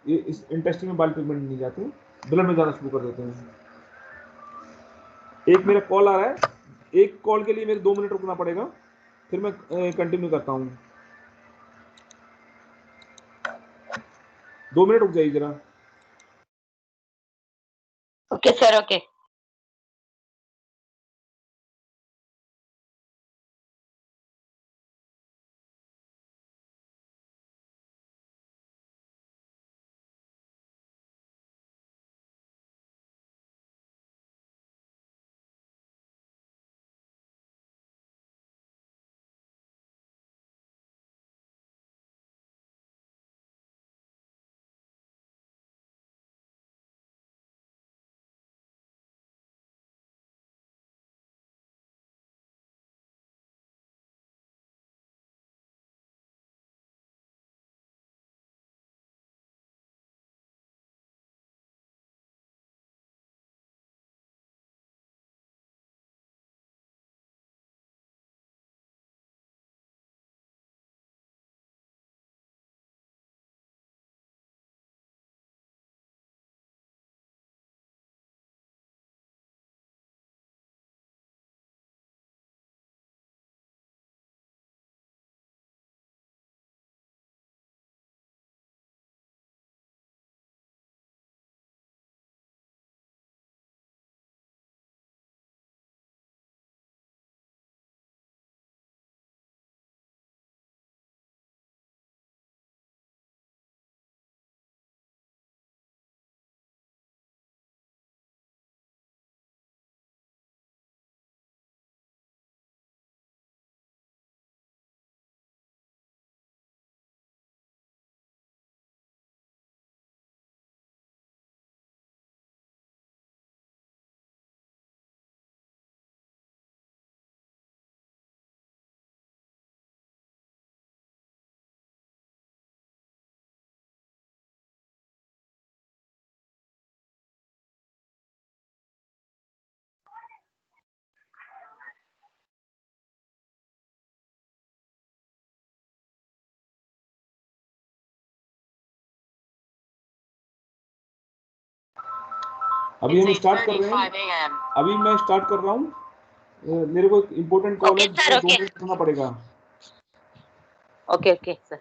ये इस इंटेस्टाइन में बाइल पिगमेंट नहीं जाते, ब्लड में जाना शुरू कर देते हैं। एक मेरा कॉल आ रहा है, एक कॉल के लिए मेरे 2 मिनट रुकना पड़ेगा, फिर मैं कंटिन्यू करता हूँ। 2 मिनट रुक जाइए जरा। Okay sir, okay. अभी हम It's स्टार्ट कर रहे 8:35 हैं, a.m. अभी मैं स्टार्ट कर रहा हूँ। मेरे को एक इम्पोर्टेंट कॉल Okay, है, sir, 2 okay. मिनट करना पड़ेगा। Okay, okay, sir.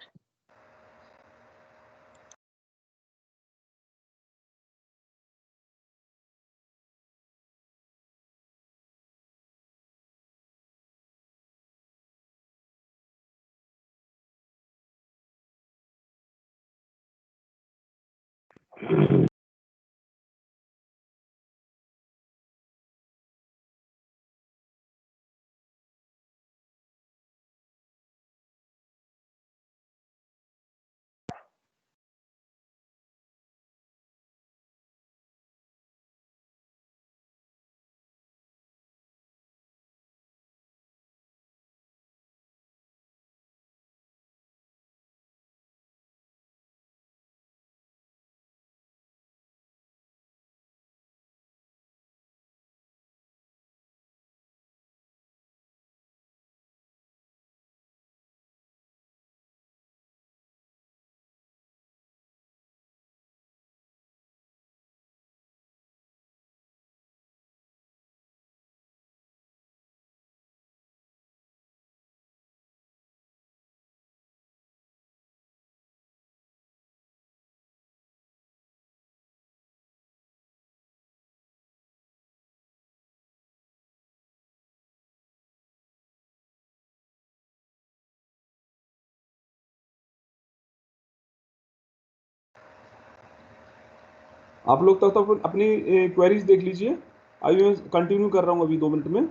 आप लोग तब तक अपनी क्वेरीज देख लीजिए। अभी मैं कंटिन्यू कर रहा हूँ अभी 2 मिनट में।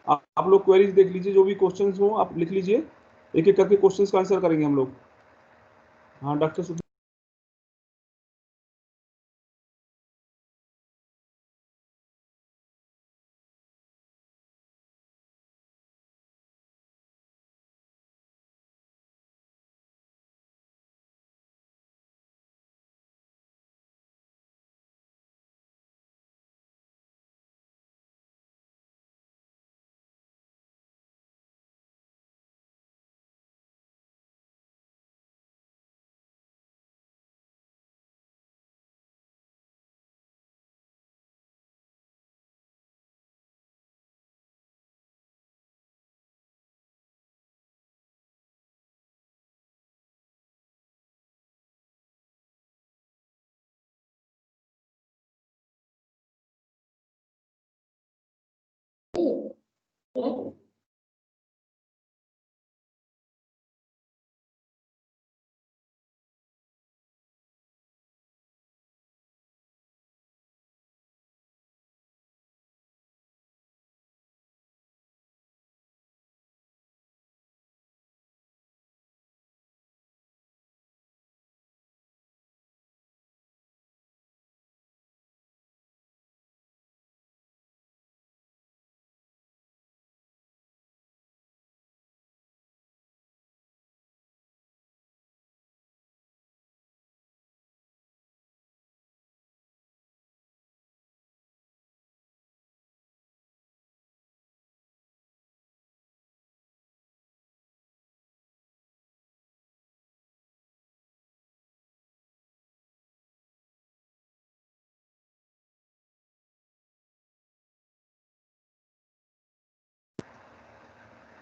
आप लोग क्वेरीज देख लीजिए, जो भी क्वेश्चंस हो आप लिख लीजिए, एक एक करके क्वेश्चंस का आंसर करेंगे हम लोग। हाँ डॉक्टर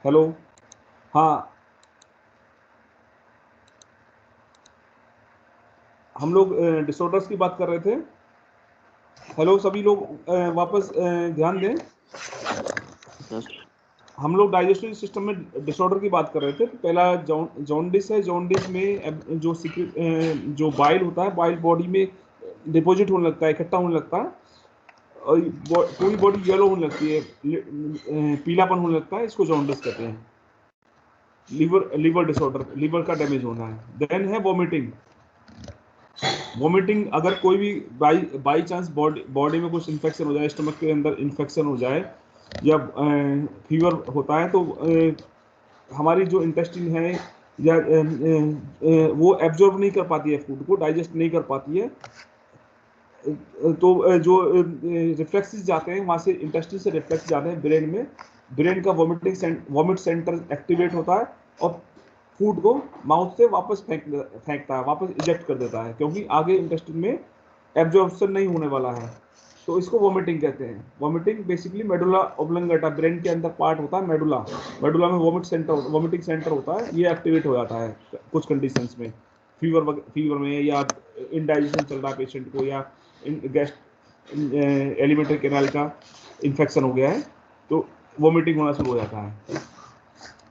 हेलो। हाँ हम लोग डिसऑर्डर्स की बात कर रहे थे। हेलो सभी लोग, वापस ध्यान दें। हम लोग डाइजेस्टिव सिस्टम में डिसऑर्डर की बात कर रहे थे। पहला जॉन्डिस है। जॉन्डिस में जो बाइल होता है, बाइल बॉडी में डिपॉजिट होने लगता है, इकट्ठा होने लगता है और पूरी बॉडी येलो होने लगती है, पीलापन होने लगता है, इसको जॉन्डिस कहते हैं। लीवर डिसऑर्डर, लीवर का डैमेज होना है। देन है वॉमिटिंग। वॉमिटिंग अगर कोई भी बाई चांस बॉडी में कुछ इन्फेक्शन हो जाए, स्टमक के अंदर इन्फेक्शन हो जाए या फीवर होता है, तो हमारी जो इंटेस्टाइन है या वो एब्जॉर्ब नहीं कर पाती है, फूड को डाइजेस्ट नहीं कर पाती है। तो जो रिफ्लेक्सेस जाते हैं वहाँ से, इंटेस्टाइन से रिफ्लेक्स जाते हैं ब्रेन में। ब्रेन का वॉमिट सेंटर एक्टिवेट होता है और फूड को माउथ से वापस फेंकता है, वापस इजेक्ट कर देता है, क्योंकि आगे इंटेस्टाइन में एब्जॉर्प्शन नहीं होने वाला है। तो इसको वोमिटिंग कहते हैं। Vomiting basically medulla oblongata, brain के अंदर पार्ट होता है मेडुला, मेडुला में वोमिटिंग सेंटर होता है, ये एक्टिवेट हो जाता है कुछ कंडीशंस में, फीवर में, या इंडाइजेशन चल रहा है पेशेंट को, या गैस एलिमेंट्री कैनाल का इन्फेक्शन हो गया है तो वोमिटिंग होना शुरू हो जाता है।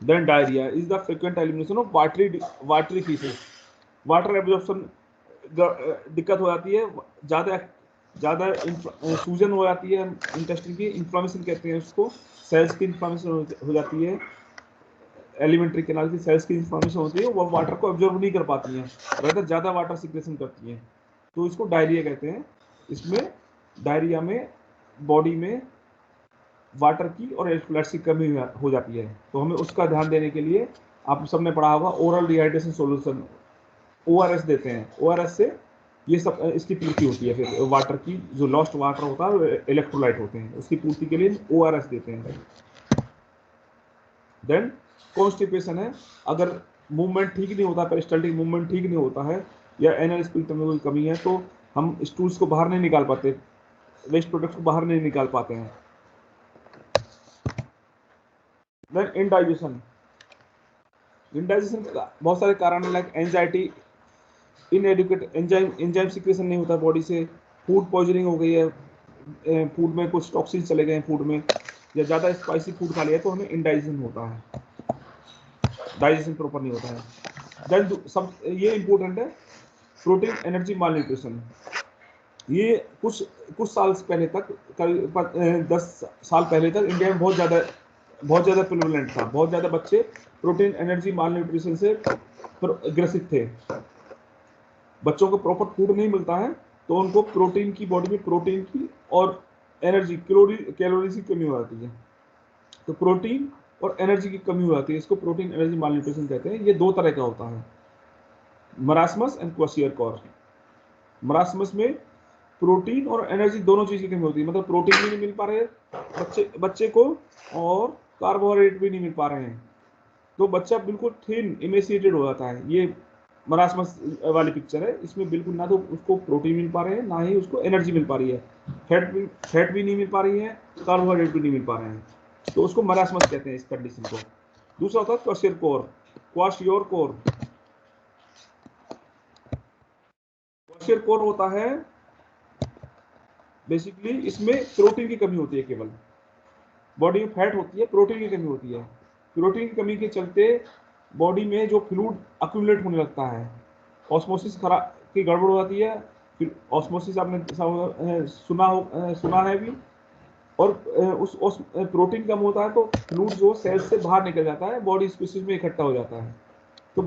Then diarrhoea is the frequent elimination of watery faeces, water absorption दिक्कत हो जाती है, ज़्यादा सूजन हो जाती है इंटेस्टाइन की, इन्फ्लामेशन कहते हैं उसको, सेल्स की इन्फ्लामेशन हो जाती है, एलिमेंट्री कैनाल की सेल्स की इन्फ्लामेशन होती है, वो वाटर को एब्जॉर्ब नहीं कर पाती हैं, rather ज़्यादा वाटर सिक्रेशन करती हैं, तो इसको डायरिया कहते हैं। इसमें डायरिया में बॉडी में वाटर की और इलेक्ट्रोलाइट्स की कमी हो जाती है, तो हमें उसका ध्यान देने के लिए आप सबने पढ़ा होगा ओरल डिहाइड्रेशन सॉल्यूशन, ORS देते हैं, ORS से ये सब इसकी पूर्ति होती है। फिर वाटर की जो लॉस्ट वाटर होता है इलेक्ट्रोलाइट होते हैं, उसकी पूर्ति के लिए ORS देते हैं। देन कॉन्स्टिपेशन है, अगर मूवमेंट ठीक नहीं होता, पेरिस्टाल्टिक मूवमेंट ठीक नहीं होता है, या एनल स्पिंक्टर में कोई कमी है, तो हम स्टूल्स को बाहर नहीं निकाल पाते, वेस्ट प्रोडक्ट्स को बाहर नहीं निकाल पाते हैं। देन इंडाइजेशन, इंडाइजेशन का बहुत सारे कारण है, लाइक एंजाइटी, इनएडिक्वेट एंजाइम सिक्रेशन नहीं होता बॉडी से, फूड पॉइजनिंग हो गई है, फूड में कुछ टॉक्सिन चले गए हैं फूड में, या ज़्यादा स्पाइसी फूड खा लिया तो हमें इंडाइजेशन होता है, डाइजेशन प्रॉपर नहीं होता है। देन सब ये इंपॉर्टेंट है, प्रोटीन एनर्जी माल न्यूट्रिशन, ये कुछ साल पहले तक, करीब 10 साल पहले तक इंडिया में बहुत ज़्यादा प्रिवेलेंट था, बहुत ज़्यादा बच्चे प्रोटीन एनर्जी माल न्यूट्रिशन से ग्रसित थे। बच्चों को प्रॉपर फूड नहीं मिलता है तो उनको प्रोटीन की, बॉडी में प्रोटीन की और एनर्जी कैलोरीज की कमी हो जाती है, तो प्रोटीन और एनर्जी की कमी हो जाती है, इसको प्रोटीन एनर्जी माल न्यूट्रिशन कहते हैं। ये दो तरह का होता है, मरासमस एंड क्वाशियरकोर। मरासमस में प्रोटीन और एनर्जी दोनों चीज़ की कमी होती है, मतलब प्रोटीन भी नहीं मिल पा रहे बच्चे को और कार्बोहाइड्रेट भी नहीं मिल पा रहे हैं, तो बच्चा बिल्कुल थिन इमेसिएटेड हो जाता है। ये मरासमस वाली पिक्चर है, इसमें बिल्कुल ना तो उसको प्रोटीन मिल पा रहे हैं, ना ही उसको एनर्जी मिल पा रही है, फैट भी नहीं मिल पा रही है, कार्बोहाइड्रेट भी नहीं मिल पा रहे हैं, तो उसको मरासमस कहते हैं इस कंडीशन को। दूसरा होता है क्वाशियरकोर। क्वाशियरकोर होता है बेसिकली, इसमें प्रोटीन की कमी होती है, केवल बॉडी में फैट होती है, प्रोटीन की कमी होती है। प्रोटीन की कमी के चलते बॉडी में जो फ्लूइड अक्यूमुलेट होने लगता है, ऑस्मोसिस की गड़बड़ हो जाती है, फिर ऑस्मोसिस आपने सुना है भी, और उस प्रोटीन कम होता है तो फ्लूइड जो सेल से बाहर निकल जाता है, बॉडी स्पीसीज में इकट्ठा हो जाता है, तो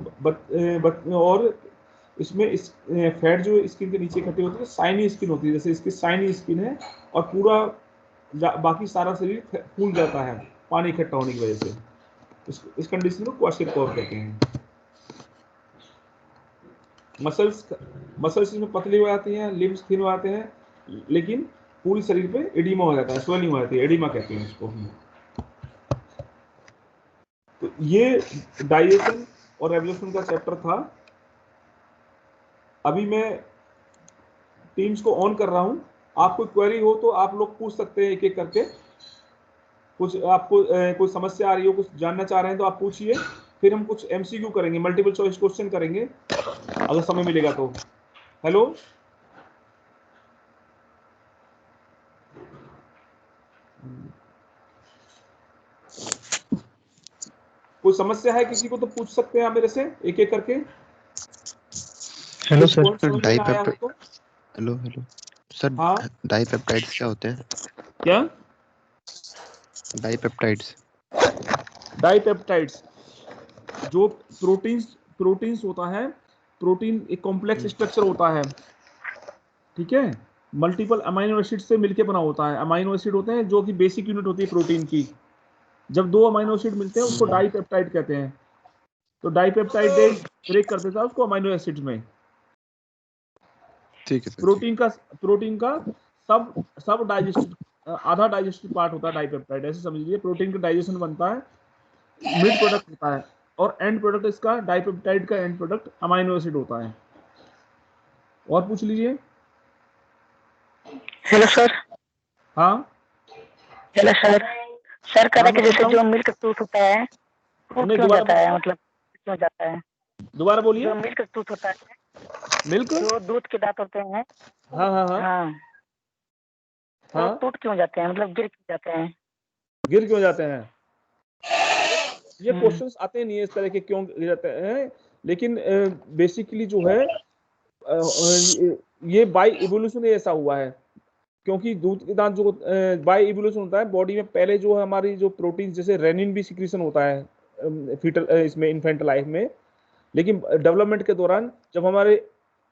और इसमें इस फैट जो स्किन के नीचे इकट्ठी होती है, साइनी स्किन होती है, जैसे इसकी साइनी स्किन है, और पूरा बाकी सारा शरीर फूल जाता है पानी इकट्ठा होने की वजह से। इस कंडीशन को क्वाशियरकोर कहते हैं। मसल्स इसमें पतली हो जाती हैं, लिम्स थिन हो जाते हैं, लेकिन पूरी शरीर पे एडिमा हो जाता है, स्वेलिंग हो जाती है, एडिमा कहते हैं इसको। तो ये डाइजेशन और एब्जॉर्प्शन का चैप्टर था। अभी मैं टीम्स को ऑन कर रहा हूं, आपको क्वेरी हो तो आप लोग पूछ सकते हैं एक एक करके, कुछ आपको कोई समस्या आ रही हो, कुछ जानना चाह रहे हैं तो आप पूछिए, फिर हम कुछ MCQ करेंगे, मल्टीपल चॉइस क्वेश्चन करेंगे अगर समय मिलेगा तो। हेलो, कोई समस्या है किसी को तो पूछ सकते हैं आप मेरे से एक एक करके। Hello sir. हेलो सर, हाँ, डाइपेप्टाइड्स क्या होते हैं? क्या डाइपेप्टाइड्स? जो प्रोटीन्स होता है, प्रोटीन एक कॉम्प्लेक्स स्ट्रक्चर होता है, ठीक है, मल्टीपल अमाइनो एसिड से मिलके बना होता है। अमाइनो एसिड होते हैं जो कि बेसिक यूनिट होती है प्रोटीन की, जब दो अमाइनो एसिड मिलते हैं उसको डाइपेप्टाइड कहते हैं, तो डाइपेप्टाइड ब्रेक कर देता है उसको अमाइनो एसिड में। ठीक है सर। प्रोटीन का सब डाइजेस्टिव, आधा डाइजेस्टिव पार्ट होता है डाइपेप्टाइड, ऐसे समझ लीजिए। प्रोटीन का डाइजेशन बनता है, मिड प्रोडक्ट होता है, और एंड प्रोडक्ट इसका, डाइपेप्टाइड का एंड प्रोडक्ट अमाइनो एसिड होता है। और पूछ लीजिए। Hello sir. हाँ हेलो सर। सर कह हाँ, रहे कि मैं जैसे सुन जो रहा मिल्क टूथ होता है हूँ। वो नहीं, क्यों दोबारा जाता है, बोलिए, मतलब क्यों जाता है? दोबारा बोलिए। जो मिल्क टूथ होता है, मिल्क, जो दूध के दांत होते हैं, हाँ हाँ हाँ हाँ, वो हाँ, टूट क्यों जाते हैं, मतलब गिर क्यों जाते हैं? गिर क्यों जाते हैं? ये हम्म, क्वेश्चंस आते नहीं है इस तरह के, क्यों गिर जाते हैं, लेकिन बेसिकली जो है ये बाय इवोल्यूशन ऐसा हुआ है, क्योंकि दूध के दांत जो बाय इवोल्यूशन होता है बॉडी में, पहले जो है हमारी जो प्रोटीन जैसे रेनिन भी सिक्रीशन होता है फीटल इसमें इन्फेंट लाइफ में, लेकिन डेवलपमेंट के दौरान जब हमारे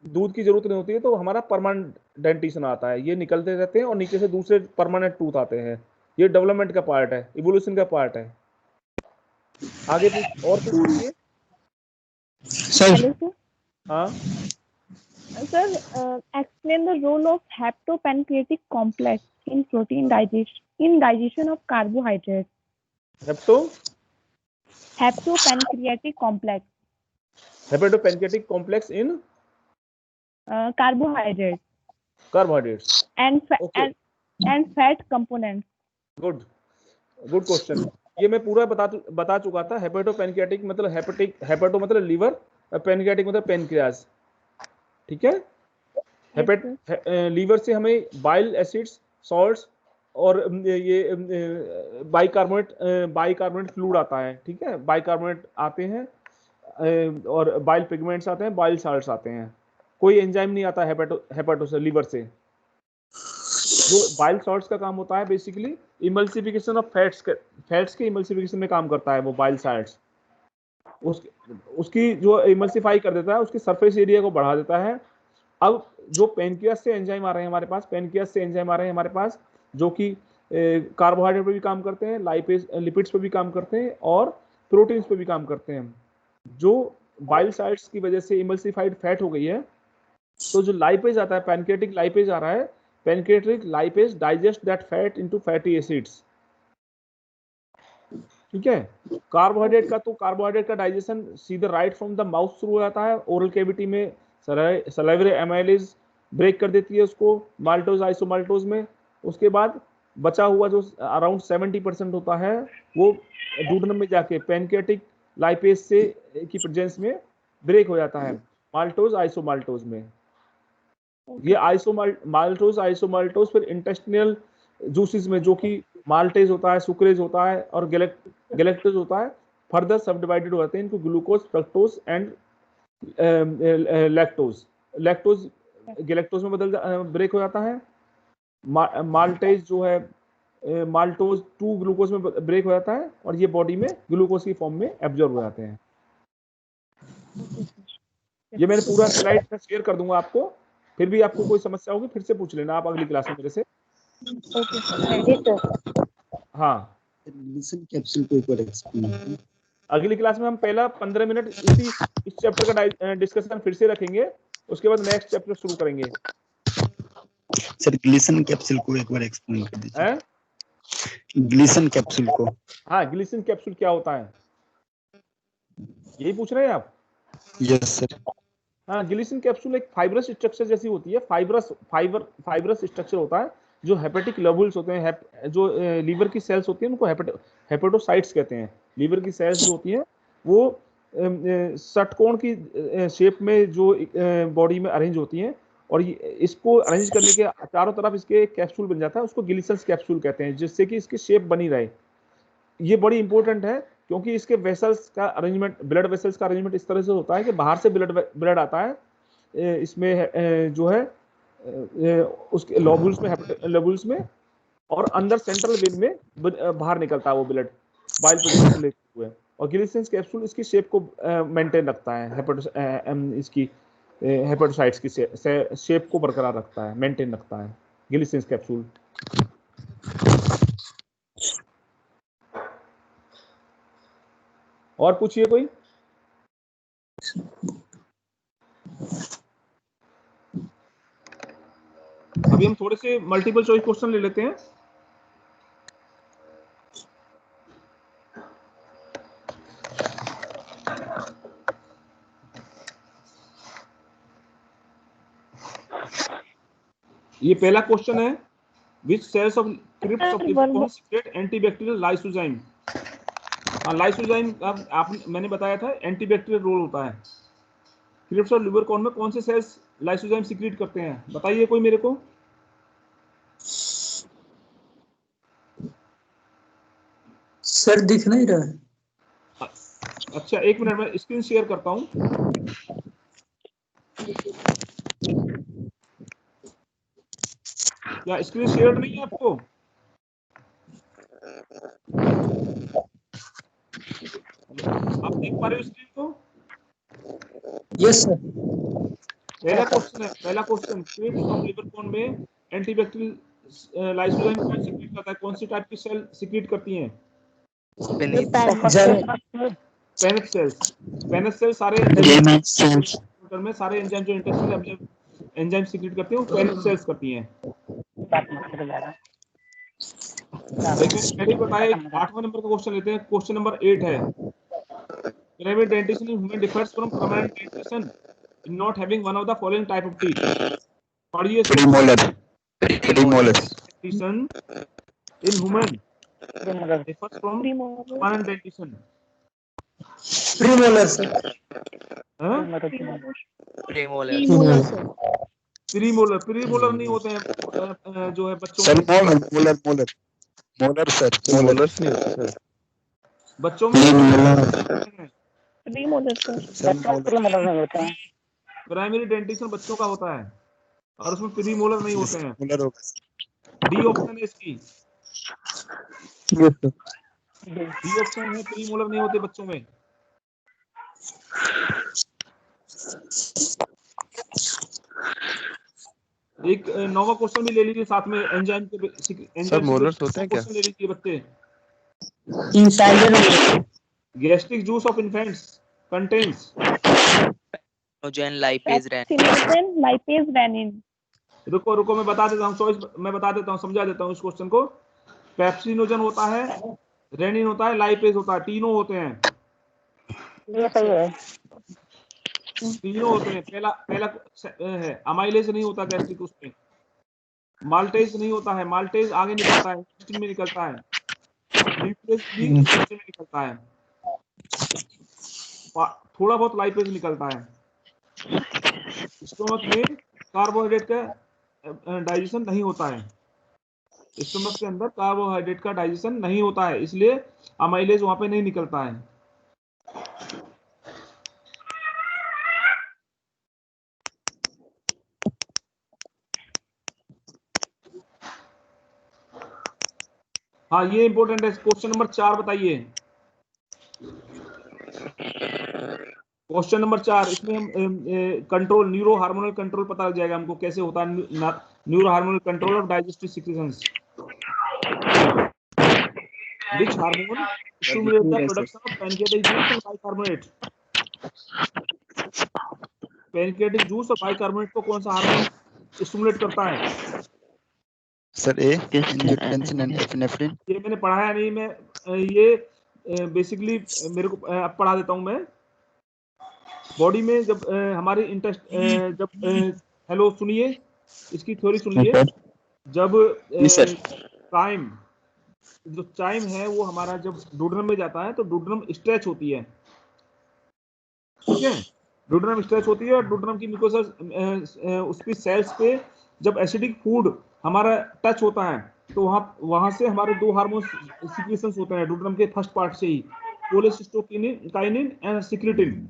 दूध की जरूरत नहीं होती है तो हमारा परमानेंट डेंटिशन आता है, ये निकलते रहते हैं और नीचे से दूसरे परमानेंट टूथ आते हैं। ये डेवलपमेंट का पार्ट है, इवोल्यूशन का पार्ट है। आगे और कुछ पूछिए। Sir Hello, sir. हाँ, Sir, explain the role of hepatopancreatic complex in protein digestion of carbohydrates. Hepato Hepatopancreatic complex, hepatopancreatic complex in carbohydrates carbohydrates. and okay, and fat components. Good, good question. ये मैं पूरा बता चुका था। हेपेटोपेनक्रेटिक मतलब hepato मतलब liver, pancreatic मतलब pancreas, ठीक है। Yes, sir. लीवर से हमें बाइल एसिड्स, सॉल्ट्स और ये बाइकार्बोनेट फ्लूइड आता है, ठीक है, बाइकार्बोनेट आते हैं और बाइल पिगमेंट्स आते हैं, बाइल साल्ट्स आते हैं। कोई एंजाइम नहीं आता हेपेटो से, लीवर से। जो बाइल सॉल्ट्स का काम होता है बेसिकली इमल्सिफिकेशन ऑफ फैट्स के इमल्सिफिकेशन में काम करता है वो बाइल साल्ट्स। उसकी जो इमल्सिफाई कर देता है, उसकी सरफेस एरिया को बढ़ा देता है। अब जो पेनक्रियास से एंजाइम आ रहे हैं हमारे पास, जो कि कार्बोहाइड्रेट पे भी काम करते हैं, लाइपेज लिपिड्स पे भी काम करते हैं और प्रोटीन्स पे भी काम करते हैं। जो बाइल साल्ट्स की वजह से इमल्सिफाइड फैट हो गई है, तो जो लाइपेज आता है, पैनक्रियाटिक लाइपेज आ रहा है, pancreatic lipase digest that fat into fatty acids, ठीक है। कार्बोहाइड्रेट का डाइजेशन सीधे राइट फ्रॉम द माउथ शुरू हो जाता है, ओरल कैविटी में सलाइवरी एमाइलेज ब्रेक कर देती है उसको माल्टोज आइसोमाल्टोज में। उसके बाद बचा हुआ जो अराउंड 70% होता है वो डूडनम में जाके पैनक्रियाटिक लाइपेज से की प्रेजेंस में ब्रेक हो जाता है माल्टोज आइसोमाल्टोज में। ये माल्टोज आइसोमाल्टोज फिर इंटेस्टिनल जूसेस में, जो कि माल्टेज होता है, सुक्रेज होता है और गैलेक्टोज होता है, फर्दर सब डिवाइडेड हो जाते हैं इनको glucose, fructose and lactose galactose में ब्रेक हो जाता है। माल्टेज जो है माल्टोज 2 ग्लूकोज में ब्रेक हो जाता है और ये बॉडी में ग्लूकोज की फॉर्म में एब्जॉर्ब हो जाते हैं। ये मैंने पूरा स्लाइड में शेयर कर दूंगा आपको, फिर भी आपको कोई समस्या होगी फिर से पूछ लेना आप अगली क्लास में मेरे से। Okay, sir. जी सर। हाँ, ग्लिसन कैप्सूल को एक बार एक्सप्लेन करें। अगली क्लास में हम पहला 15 मिनट इस चैप्टर का डिस्कशन फिर से रखेंगे, उसके बाद नेक्स्ट चैप्टर शुरू करेंगे। सर ग्लिसन कैप्सूल को एक बार एक्सप्लेन कर दीजिए। हैं? ग्लिसन कैप्सूल को। हाँ, ग्लिसिन कैप्सूल क्या होता है, यही पूछ रहे हैं आप? Yes sir. हाँ, ग्लिसिन कैप्सूल एक फाइब्रस स्ट्रक्चर जैसी होती है, फाइब्रस स्ट्रक्चर होता है। जो हेपेटिक लोब्यूल्स होते हैं, जो लीवर की सेल्स होती हैं उनको हेपेटोसाइट्स कहते हैं। लीवर की सेल्स जो होती हैं वो षटकोण की शेप में जो बॉडी में अरेंज होती हैं, और इसको अरेंज करने के चारों तरफ इसके कैप्सूल बन जाता है, उसको ग्लिसन कैप्सूल कहते हैं, जिससे कि इसकी शेप बनी रहे। ये बड़ी इंपॉर्टेंट है क्योंकि इसके वेसल्स का अरेंजमेंट, ब्लड वेसल्स का अरेंजमेंट इस तरह से होता है कि बाहर से ब्लड आता है इसमें जो है उसके लोब्यूल्स में और अंदर सेंट्रल वेन में बाहर निकलता है वो ब्लड बाइल प्रोजेक्ट से लेते हुए। और ग्लिसिन कैप्सूल इसकी शेप को मेंटेन रखता है, इसकी हेपेटोसाइट्स की शेप को बरकरार रखता है, मेंटेन रखता है ग्लिसिन कैप्सूल। और पूछिए कोई। अभी हम थोड़े से मल्टीपल चॉइस क्वेश्चन ले लेते हैं। ये पहला क्वेश्चन है, Which cells of crypts of liver cone secrete antibacterial lysozyme? Lysozyme आप मैंने बताया था एंटीबैक्टीरियल रोल होता है। क्रिप्स और लिवर कोन में कौन से सेल्स लाइसोजाइम सीक्रेट करते हैं, बताइए कोई मेरे को। सर दिख नहीं रहा है। अच्छा एक मिनट में स्क्रीन शेयर करता हूं। क्या स्क्रीन शेयर नहीं है आपको? आप देख पा रहे हो स्क्रीन को? Yes sir. पहला क्वेश्चन क्रिप्स ऑफ लिवर कोन में एंटीबैक्टीरियल लाइसोजाइम कौन सीक्रेट करता है, कौन सी टाइप की सेल सीक्रेट करती हैं? पेनेट सेल्स सारे में सारे एंजाइम जो इंटेस्टाइनल एंजाइम सीक्रेट करते हैं वो पेनेट सेल्स करती हैं। पहले बताया 8वां नंबर का क्वेश्चन लेते हैं। क्वेश्चन नंबर 8 है primary dentition in human differs from permanent dentition in not having one of the following type of teeth. पढ़िए dentition in human differs from permanent dentition. Premolar sir. Premolar नहीं होते हैं जो है बच्चों सर में। Molar sir, molars नहीं होते सर बच्चों में प्रीमोलर होता है। प्राइमरी डेंटिशन बच्चों का होता है और उसमें प्रीमोलर नहीं होते हैं। मोलर होगा। डी ऑप्शन है इसकी, डी ऑप्शन है, प्रीमोलर नहीं होते बच्चों में। एक 9वां क्वेश्चन भी ले लीजिए साथ में एंजाइम के। सर मोलर्स होते हैं क्या? क्वेश्चन ले लीजिए बच्चे। Insider gastric juice of infants contains lipase renin. रुको मैं बता देता हूँ, चॉइस मैं बता देता हूँ, समझा देता हूँ इस क्वेश्चन को। पेप्सिनोजन होता है, रेनिन होता है, लाइपेज होता है, तीनों होते हैं। ये सही है। तीनों होते हैं। पहला है अमाइलेज नहीं होता गैस्ट्रिक उसमें, माल्टेज नहीं होता है, माल्टेज आगे निकलता है, इंटेस्टाइन में निकलता है, न्यूक्लियस भी इंटेस्टाइन में निकलता है, थोड़ा बहुत लाइपेज निकलता है। स्टोमक में कार्बोहाइड्रेट का डाइजेशन नहीं होता है, स्टोमक के अंदर कार्बोहाइड्रेट का डाइजेशन नहीं होता है, इसलिए अमाइलेज वहां पे नहीं निकलता है। हाँ ये इंपॉर्टेंट है। क्वेश्चन नंबर 4 बताइए। क्वेश्चन नंबर 4, इसमें हम कंट्रोल न्यूरो हार्मोनल कंट्रोल पता लग जाएगा हमको कैसे होता है। Neuro hormonal control of digestive secretions. Which hormone stimulate the production of pancreatic juice और बाइकार्बोनेट? पैनक्रियाटिक जूस और बाइकार्बोनेट को कौन सा हार्मोन स्टिमुलेट करता है? Sir A angiotensin and epinephrine. ये मैंने पढ़ाया नहीं, मैं ये बेसिकली मेरे को अब पढ़ा देता हूं मैं। बॉडी में जब हमारे इंटेस्ट जब हेलो सुनिए, इसकी थ्योरी सुनिए। जब चाइम जो चाइम है वो हमारा जब डुओडेनम में जाता है तो डुओडेनम स्ट्रेच होती है, ठीक है। डुओडेनम स्ट्रेच होती है और डुओडेनम की म्यूकोसा उसकी सेल्स पे जब एसिडिक फूड हमारा टच होता है तो वहां से हमारे दो हार्मोन सिक्रीशंस होते हैं डुओडेनम के फर्स्ट पार्ट से ही, कोलेसिस्टोकाइनिन एंड सिक्रेटिन।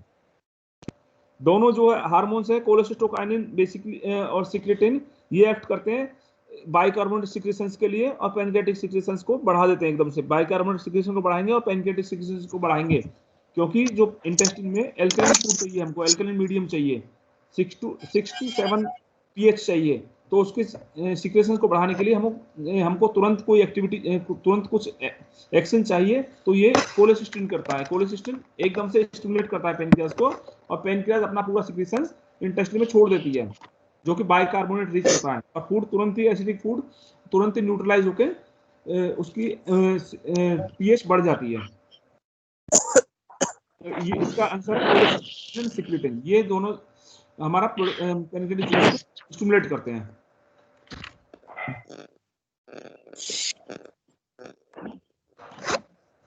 दोनों जो हार्मोन्स है कोलेसिस्टोकाइनिन बेसिकली और सिक्रेटिन, ये एक्ट करते हैं बाइकार्बोनेट सिक्रीशंस के लिए और पैनक्रियाटिक सिक्रीशंस को बढ़ा देते हैं एकदम से। बाइकार्बोनेट सिक्रीशन को बढ़ाएंगे और पैनक्रियाटिक सिक्रीशंस को बढ़ाएंगे, क्योंकि जो इंटेस्टिन में एल्कलाइन फूड चाहिए हमको, एल्कलाइन मीडियम चाहिए, 6 to 7 pH चाहिए। तो उसके सिक्रेशंस को बढ़ाने के लिए हमको तुरंत कोई एक्टिविटी, तुरंत कुछ एक्शन चाहिए, तो ये कोलेसिस्टिन करता है। कोलेसिस्टिन एकदम से स्टिमुलेट करता है पेनक्रियास को और पेनक्रियास अपना पूरा सिक्रेशन इंटेस्टिन में छोड़ देती है, जो कि बाइकार्बोनेट रिच होता है। और फूड तुरंत ही, एसिडिक फूड तुरंत ही न्यूट्रलाइज होकर उसकी पीएच बढ़ जाती है। ये इसका आंसर है सिक्रेटिन। ये दोनों हमारा पेनक्रियाटिक जूस स्टिमुलेट करते हैं।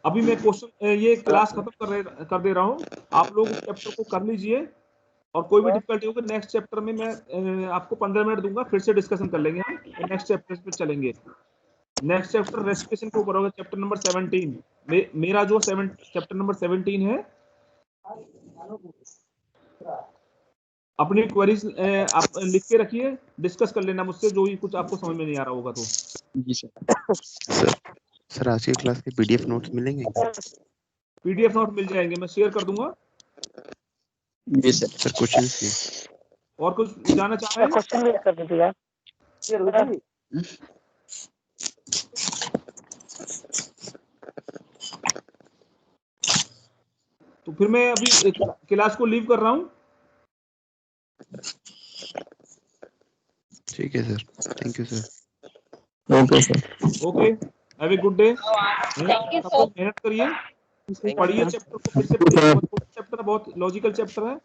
अभी मैं क्वेश्चन ये क्लास खत्म कर दे रहा हूँ, आप लोग इस चैप्टर को कर लीजिए और कोई भी डिफिकल्टी होगी नेक्स्ट चैप्टर में मैं आपको 15 मिनट दूंगा, फिर से डिस्कशन कर लेंगे हम, नेक्स्ट चैप्टर पे चलेंगे। नेक्स्ट चैप्टर रेस्पिरेशन के ऊपर होगा, चैप्टर नंबर 17। मेरा जो चैप्टर नंबर 17 है, अपनी क्वेरीज आप लिख के रखिए, डिस्कस कर लेना मुझसे, जो भी कुछ आपको समझ में नहीं आ रहा होगा तो। जी सर। सर आज की क्लास के पीडीएफ नोट्स मिलेंगे? पीडीएफ नोट मिल जाएंगे, मैं शेयर कर दूंगा। जी सर। सर क्वेश्चन की और कुछ जाना चाह रहे हैं? क्वेश्चन भी कर दीजिएगा। तो फिर मैं अभी क्लास को लीव कर रहा हूँ। ठीक है sir, thank you sir. Okay sir. Okay, have a good day. मेहनत करिए, पढ़िए चैप्टर को, फिर से पढ़िए, बहुत चैप्टर, बहुत लॉजिकल चैप्टर है,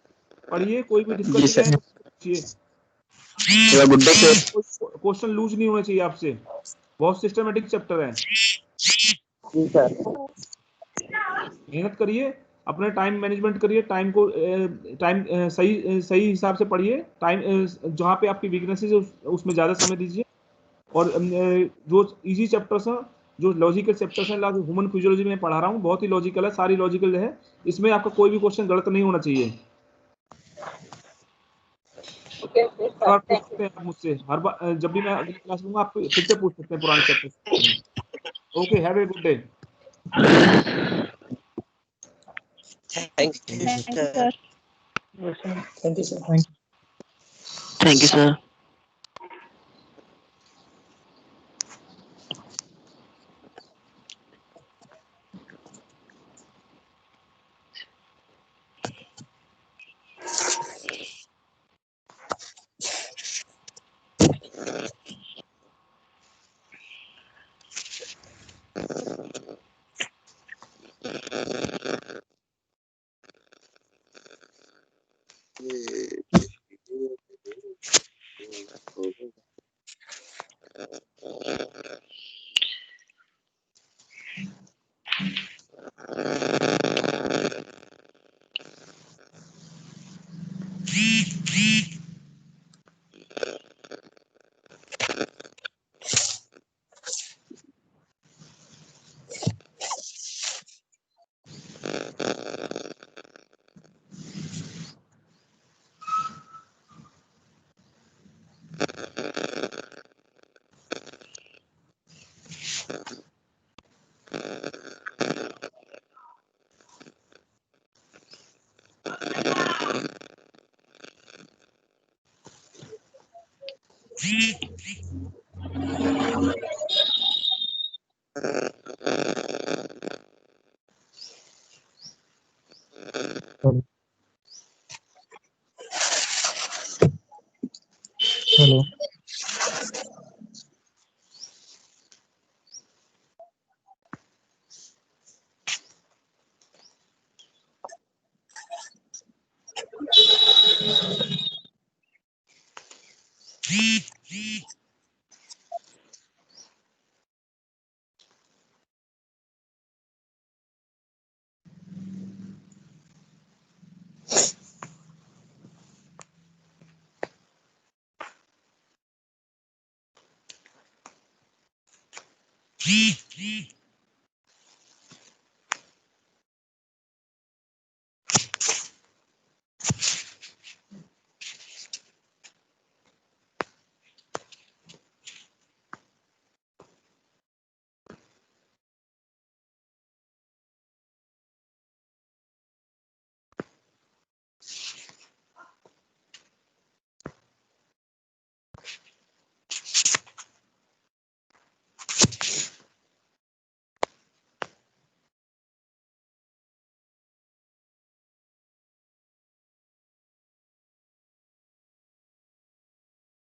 पढ़िए। कोई भी जी डिफिकल्टी सर। है पूछिए, good day sir. Question lose नहीं होना चाहिए आपसे, बहुत सिस्टमेटिक चैप्टर है। जी सर। मेहनत करिए, अपना टाइम मैनेजमेंट करिए, टाइम को सही सही हिसाब से पढ़िए, टाइम जहाँ पे आपकी वीकनेसेस है उसमें ज़्यादा समय दीजिए। और जो इजी चैप्टर्स हैं, जो लॉजिकल चैप्टर्स हैं, ह्यूमन फिजियोलॉजी में पढ़ा रहा हूँ, बहुत ही लॉजिकल है, सारी लॉजिकल है, इसमें आपका कोई भी क्वेश्चन गलत नहीं होना चाहिए। बार पूछ सकते हैं आप मुझसे, हर बार जब भी मैं अगली क्लास लूंगा आप फिर से पूछ सकते हैं पुराने chapter. Okay, have a good day. Thank you, sir. Thank you sir. Thank you sir. Hello.